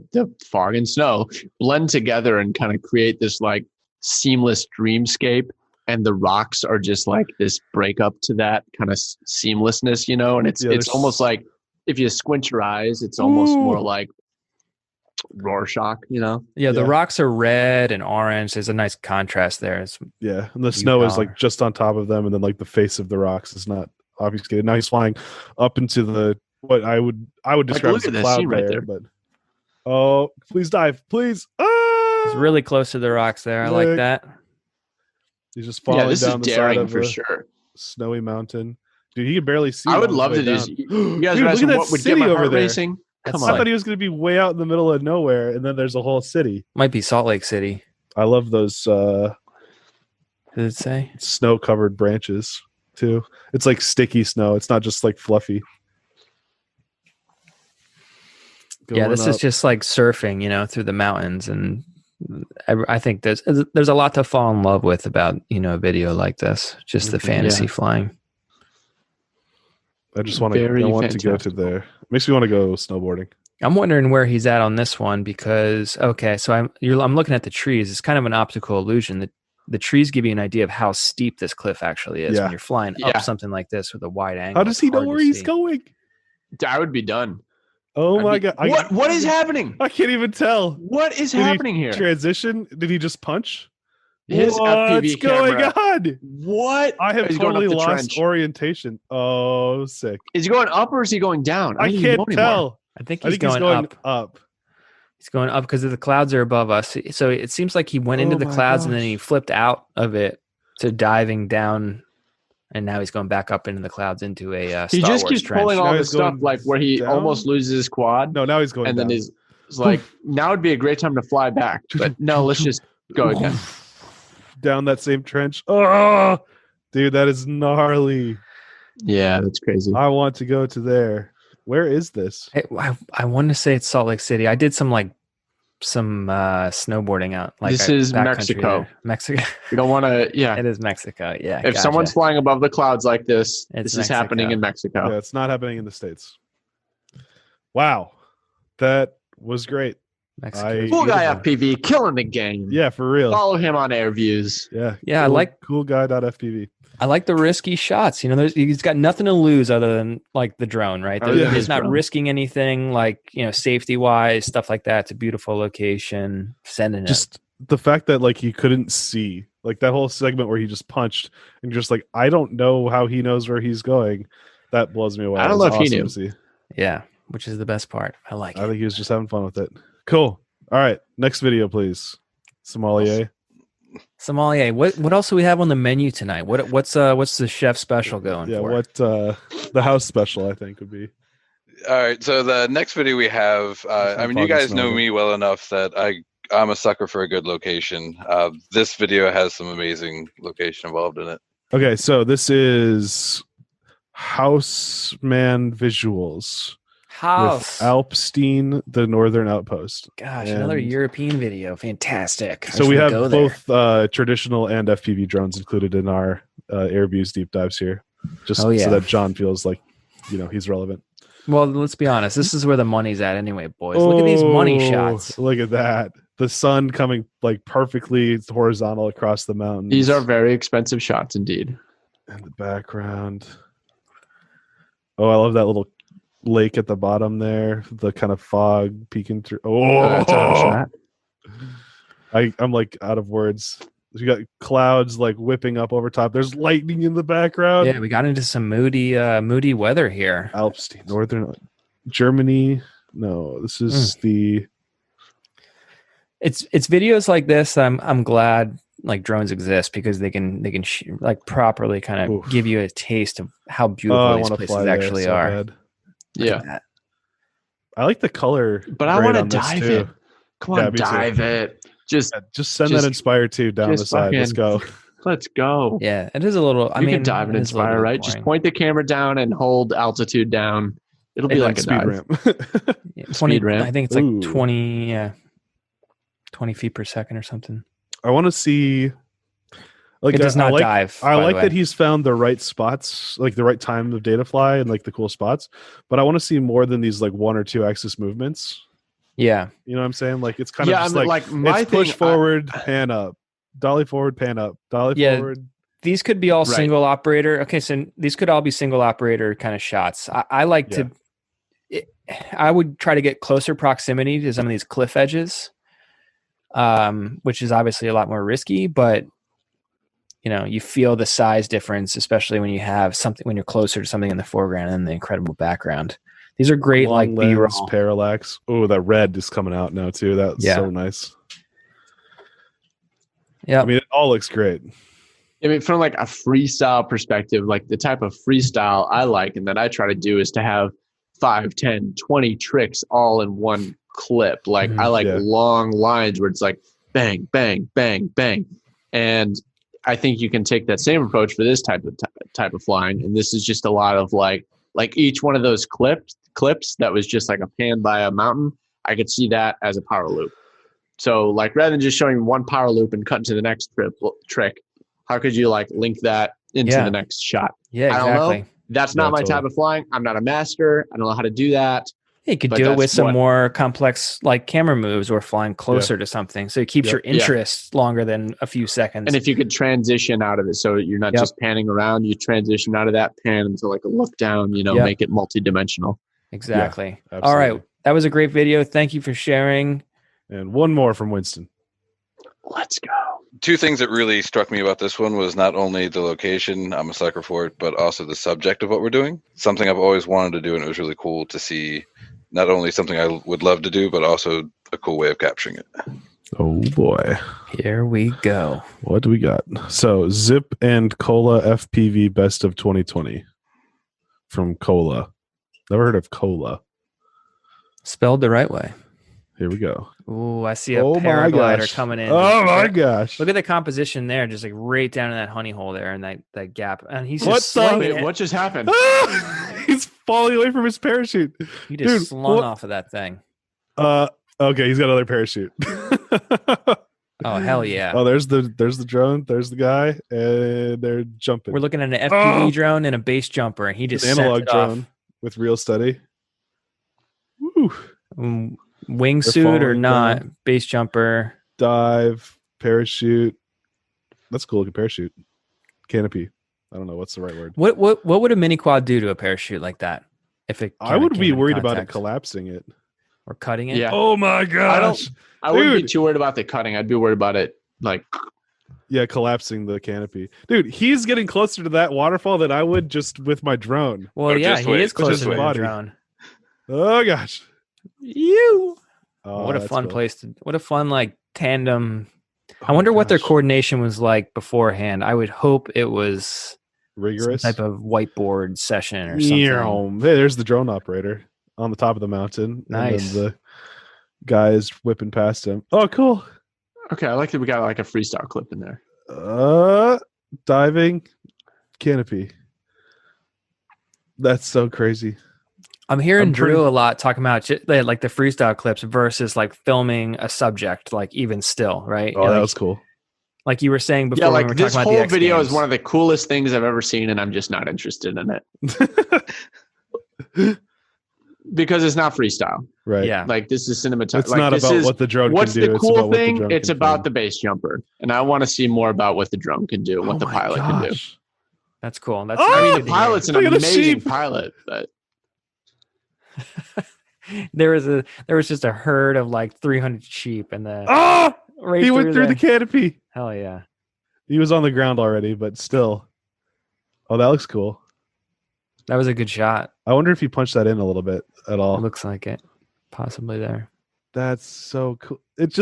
fog and snow blend together and kind of create this like seamless dreamscape, and the rocks are just like this breakup to that kind of seamlessness, and it's almost like if you squint your eyes, it's almost more like Rorschach, Yeah, the rocks are red and orange. There's a nice contrast there. And the snow is like just on top of them, and then like the face of the rocks is not obfuscated. Now he's flying up into what I would describe as a cloud right there. But please dive, please! He's really close to the rocks there. I like that. He's just falling down the side of for sure. Snowy mountain. Dude, he can barely see. I would love to just. You guys are asking what would get my heart racing? I thought he was going to be way out in the middle of nowhere, and then there's a whole city. Might be Salt Lake City. I love those. What did it say? Snow-covered branches too. It's like sticky snow. It's not just like fluffy. This is just like surfing, through the mountains, and I think there's a lot to fall in love with about a video like this. Just the fantasy flying. I just want to go to there. Makes me want to go snowboarding. I'm wondering where he's at on this one because so I'm looking at the trees. It's kind of an optical illusion. The trees give you an idea of how steep this cliff actually is when you're flying up something like this with a wide angle. How does he know where he's going? I would be done. Oh my god! What is happening? I can't even tell. What is happening here? Transition? Did he just punch? His What's going on? What? I have totally lost orientation. Oh, sick. Is he going up or is he going down? I can't tell. I think he's going up. He's going up because the clouds are above us. So it seems like he went into the clouds and then he flipped out of it to diving down. And now he's going back up into the clouds into a Star He just Wars keeps trench. pulling all this stuff like where he almost loses his quad. No, now he's going and down. then he's like, now would be a great time to fly back. But no, let's just go again. Down that same trench. Oh, dude, that is gnarly. Yeah, that's crazy. I want to go to there. Where is this? I want to say it's Salt Lake City. I did some snowboarding out. This is Mexico. Mexico. You don't want to. Yeah, it is Mexico. Yeah. If someone's flying above the clouds like this, this is happening in Mexico. Yeah, it's not happening in the States. Wow, that was great. Mexico. Cool guy Beautiful. FPV, killing the game. Yeah, for real. Follow him on AirVuz. Yeah, Yeah, I cool, like cool guy.fpv. I like the risky shots. You know, he's got nothing to lose other than like the drone, right? Oh, yeah. He's not Drone. risking anything, like, you know, safety wise, stuff like that. It's a beautiful location. Sending it. Just the fact that like he couldn't see, like that whole segment where he just punched and just like, I don't know how he knows where he's going. That blows me away. I don't It know was if he awesome knew. to see. Yeah, which is the best part. I like it. I think he was just having fun with it. Cool. All right, next video, please. Sommelier. Sommelier. What else do we have on the menu tonight? What's the chef special going Yeah, for? what the house special I think would be. All right, so the next video we have, I mean, you guys know me well enough that I'm a sucker for a good location. This video has some amazing location involved in it. Okay, so this is Houseman Visuals House. with Alpstein, the Northern Outpost. Gosh, another And European video. Fantastic. I so just we wanna have go there. both traditional and FPV drones included in our AirVuz deep dives here, just Oh, yeah. so that John feels like, you know, he's relevant. Well, let's be honest. This is where the money's at anyway, boys. Look at these money Oh, shots. Look at that. The sun coming like perfectly horizontal across the mountains. These are very expensive shots indeed. in the background. Oh, I love that little lake at the bottom there. The kind of fog peeking through. Oh, That's a nice shot. I'm like out of words. You got clouds like whipping up over top. There's lightning in the background. Yeah, we got into some moody weather here. Alpstein, Northern Germany. No, this is the. It's videos like this. I'm glad like drones exist because they can like properly kind of Oof. give you a taste of how Oh, beautiful I these want to places fly there actually so are. bad. Look Yeah. at that. I like the color. But I grade want to on this, dive too. it. Come Yeah, on, me too. dive it. Just Yeah, just send that Inspire 2 down the just side. Let's go. let's go. Yeah, it is a little. I You mean, can dive and it is a little Inspire, bit right? Just boring. point the camera down and hold altitude down. It'll be And like a Speed dive. ramp. Yeah, 20. speed ramp. I think it's like Ooh. 20. Yeah, 20 feet per second or something. I want to see. Like, It does I not like, dive. I by the like way. that he's found the right spots, like the right time of day to fly and like the cool spots. But I want to see more than these like 1 or 2 axis movements. Yeah, You know what I'm saying? Like it's kind Yeah, of just I mean, like my it's push thing, forward, pan up, dolly forward, pan up, dolly Yeah. forward. these could be all Right. single operator. Okay, so these could all be single operator kind of shots. I like Yeah. to. I would try to get closer proximity to some of these cliff edges, which is obviously a lot more risky, but you know, you feel the size difference, especially when you have something when you're closer to something in the foreground and the incredible background. These are great, like Long lens, B-roll. parallax. Oh, that red is coming out now too. That's Yeah. so nice. Yeah, I mean, it all looks great. I mean, from like a freestyle perspective, like the type of freestyle I like and that I try to do is to have 5, 10, 20 tricks all in one clip. Like I like Yeah. long lines where it's like bang, bang, bang, bang. And I think you can take that same approach for this type of flying. And this is just a lot of like each one of those clips that was just like a pan by a mountain. I could see that as a power loop. So like rather than just showing one power loop and cutting to the next trick, how could you like link that into Yeah. the next shot? yeah, I don't exactly. know. That's not Yeah, my totally. type of flying. I'm not a master. I don't know how to do that. You could But do it that's with some what- more complex like camera moves or flying closer to something. So it keeps Yep. your interest longer than a few seconds. And if you could transition out of it so you're not Yep. just panning around, you transition out of that pan into like a look down, Yep. make it multidimensional. exactly. All Absolutely. right. That was a great video. Thank you for sharing. And one more from Winston. Let's go. 2 things that really struck me about this one was not only the location, I'm a sucker for it, but also the subject of what we're doing. Something I've always wanted to do, and it was really cool to see not only something I would love to do, but also a cool way of capturing it. Oh boy. Here we go. What do we got? So Zip and Cola FPV Best of 2020 from Cola. Never heard of Cola. Spelled the right way. Here we go. Ooh, I see a Oh my paraglider gosh. coming in. Oh my gosh. Look at the composition there, just like right down in that honey hole there and that gap. And he's What just the- slinging Wait, it. what just happened? He's falling away from his parachute. He just Dude, slung what- off of that thing. Okay, he's got another parachute. Oh, hell yeah. Oh, there's the drone, there's the guy, and they're jumping. We're looking at an FPV Oh! drone and a base jumper, and he just An sent analog it off. drone with real steady. Woo. Wingsuit or falling not? down. Base jumper. Dive, parachute. That's a cool looking parachute. Canopy. I don't know what's the right word. What would a mini quad do to a parachute like that? If it I would came be in worried about it contact? collapsing it. Or cutting it. Yeah. Oh my gosh. I wouldn't be Dude. too worried about the cutting. I'd be worried about it like Yeah, collapsing the canopy. Dude, he's getting closer to that waterfall than I would just with my drone. Well, Or yeah, just he wait. is closer Just to the wait. drone. Oh gosh. You. Oh, What a that's fun cool. place to. What a fun like tandem. Oh I wonder my what their gosh. coordination was like beforehand. I would hope it was Rigorous. some type of whiteboard session or something. Hey, there's the drone operator on the top of the mountain. Nice. And then the guy is whipping past him. Oh, cool. okay. I like that we got like a freestyle clip in there. Diving canopy. That's so crazy. I'm hearing I'm Drew pretty- a lot talking about like the freestyle clips versus like filming a subject, like even still, right? Oh, that like, was cool. like you were saying before Yeah, when like we were this talking about the whole X video Games. is one of the coolest things I've ever seen, and I'm just not interested in it because it's not freestyle. Right. Yeah. Like this is cinematography. It's not about what the drone What's can do. the It's cool about what the thing? drone It's can about film. the base jumper, and I want to see more about what the drone can do, and what the my pilot can do. gosh. That's cool. That's Oh! I mean, good the to hear. pilot's an Look at the amazing sheep. pilot, but there was just a herd of like 300 sheep and the Oh! right He went through the there. canopy. Hell yeah. He was on the ground already, but still. Oh, that looks cool. That was a good shot. I wonder if he punched that in a little bit at It all. looks like it. Possibly there. That's so cool. It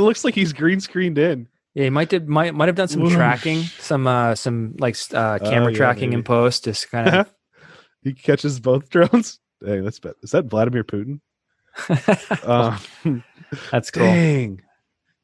looks like he's green screened in. Yeah, he might have done some Whoosh. tracking, some like camera yeah, tracking in maybe. post, just kind of. He catches both drones. Dang, that's bad. Is that Vladimir Putin? That's cool. Dang.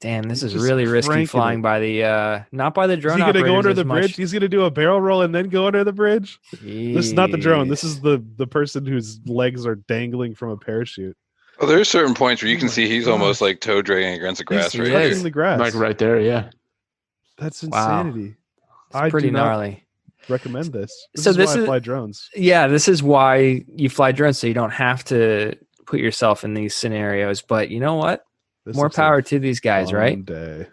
Damn, this is Just really risky cranking flying it. by the not by the Is drone. he gonna go operators under as the much. bridge? He's gonna do a barrel roll and then go under the bridge. This is not the drone. This is the person whose legs are dangling from a parachute. Well, there's certain points where you Oh can my see he's gosh. almost like toe dragging against the grass He's right touching here. the grass. like right there, yeah. That's Wow. insanity. It's I pretty do not gnarly. recommend this. So is this why I is- fly drones. Yeah, this is why you fly drones, so you don't have to put yourself in these scenarios. But you know what? This More looks like power to these guys, fun right? Day.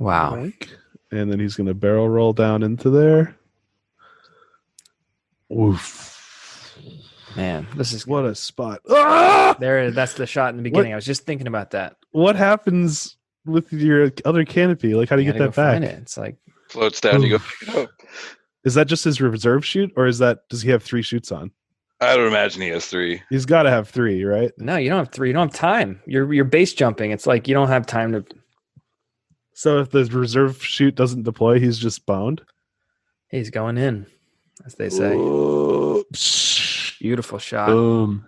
Wow. Boink. And then he's gonna barrel roll down into there. Oof. Man, this is What a spot. Ah! there. That's the shot in the beginning. I was just thinking about that. What happens with your other canopy? Like, how do you get gotta that go back? find it. It's like Floats down, you go pick it up. Is that just his reserve shoot, or does he have 3 shoots on? I don't imagine he has 3. He's got to have 3, right? no, you don't have 3. You don't have time. You're base jumping. It's like you don't have time to. So if the reserve shoot doesn't deploy, he's just boned. He's going in, as they say. Oops. Beautiful shot. Boom.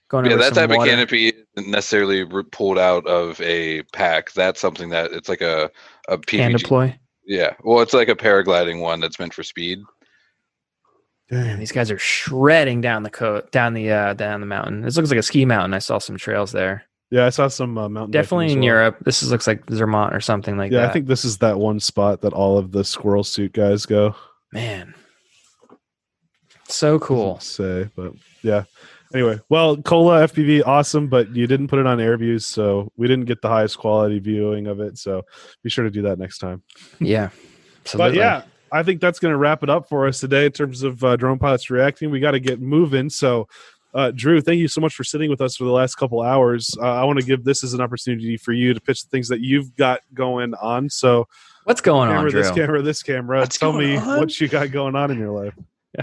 Going Yeah, over that some type of water. canopy isn't necessarily pulled out of a pack. That's something that it's like a Can PVG. deploy. Yeah, well, it's like a paragliding one that's meant for speed. Man, Dang. these guys are shredding down the mountain. This looks like a ski mountain. I saw some trails there. Yeah, I saw some mountain Definitely biking in as well. Europe. This looks like Zermatt or something like Yeah, that. I think this is that one spot that all of the squirrel suit guys go. Man, so cool. Say, but yeah. Anyway, well, Cola FPV, awesome, but you didn't put it on AirVuz, so we didn't get the highest quality viewing of it. So be sure to do that next time. Yeah, But absolutely. yeah, I think that's going to wrap it up for us today in terms of drone pilots reacting. We got to get moving. So, Drew, thank you so much for sitting with us for the last couple hours. I want to give this as an opportunity for you to pitch the things that you've got going on. So, What's going on, Drew? this camera. What's Tell going me on? what you got going on in your life.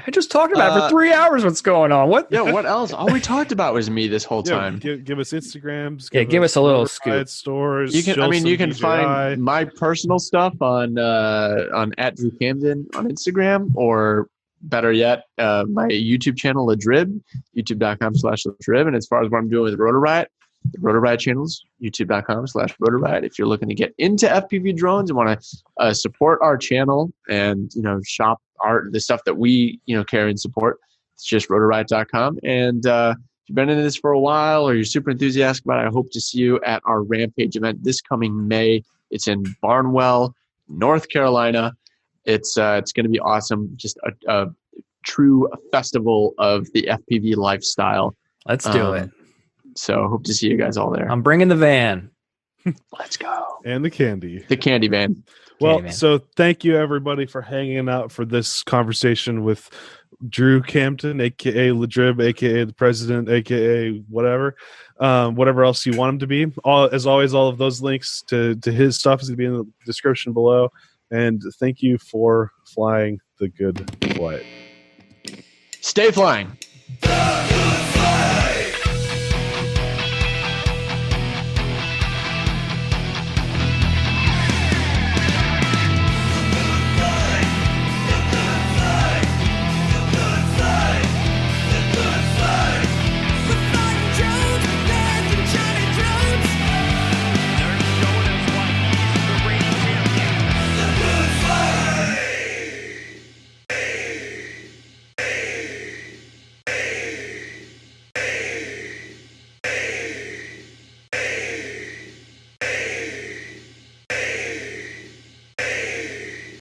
I just talked about it for 3 hours. What's going on? What? Yeah, what else? All we talked about was me this whole Yeah, time. give us Instagrams. Yeah, give us a little Rotor Riot scoop. stores. You can, show I mean, some you can DJI. find my personal stuff on @DrewCamden on Instagram, or better yet, my YouTube channel, Ladrib, youtube.com/Ladrib. And as far as what I'm doing with Rotor Riot, the Rotor Riot channels, youtube.com/Rotor Riot. If you're looking to get into FPV drones and want to support our channel and, shop the stuff that we, carry and support, it's just rotorriot.com. And if you've been into this for a while or you're super enthusiastic about it, I hope to see you at our Rampage event this coming May. It's in Barnwell, North Carolina. It's going to be awesome. Just a true festival of the FPV lifestyle. Let's do it. So hope to see you guys all there. I'm bringing the van. Let's go. And the candy. The candy van. Well, Candyman. so thank you everybody for hanging out for this conversation with Drew Camden, aka Ladrib, aka the president, aka whatever else you want him to be. As always, all of those links to his stuff is going to be in the description below. And thank you for flying the good flight. Stay flying.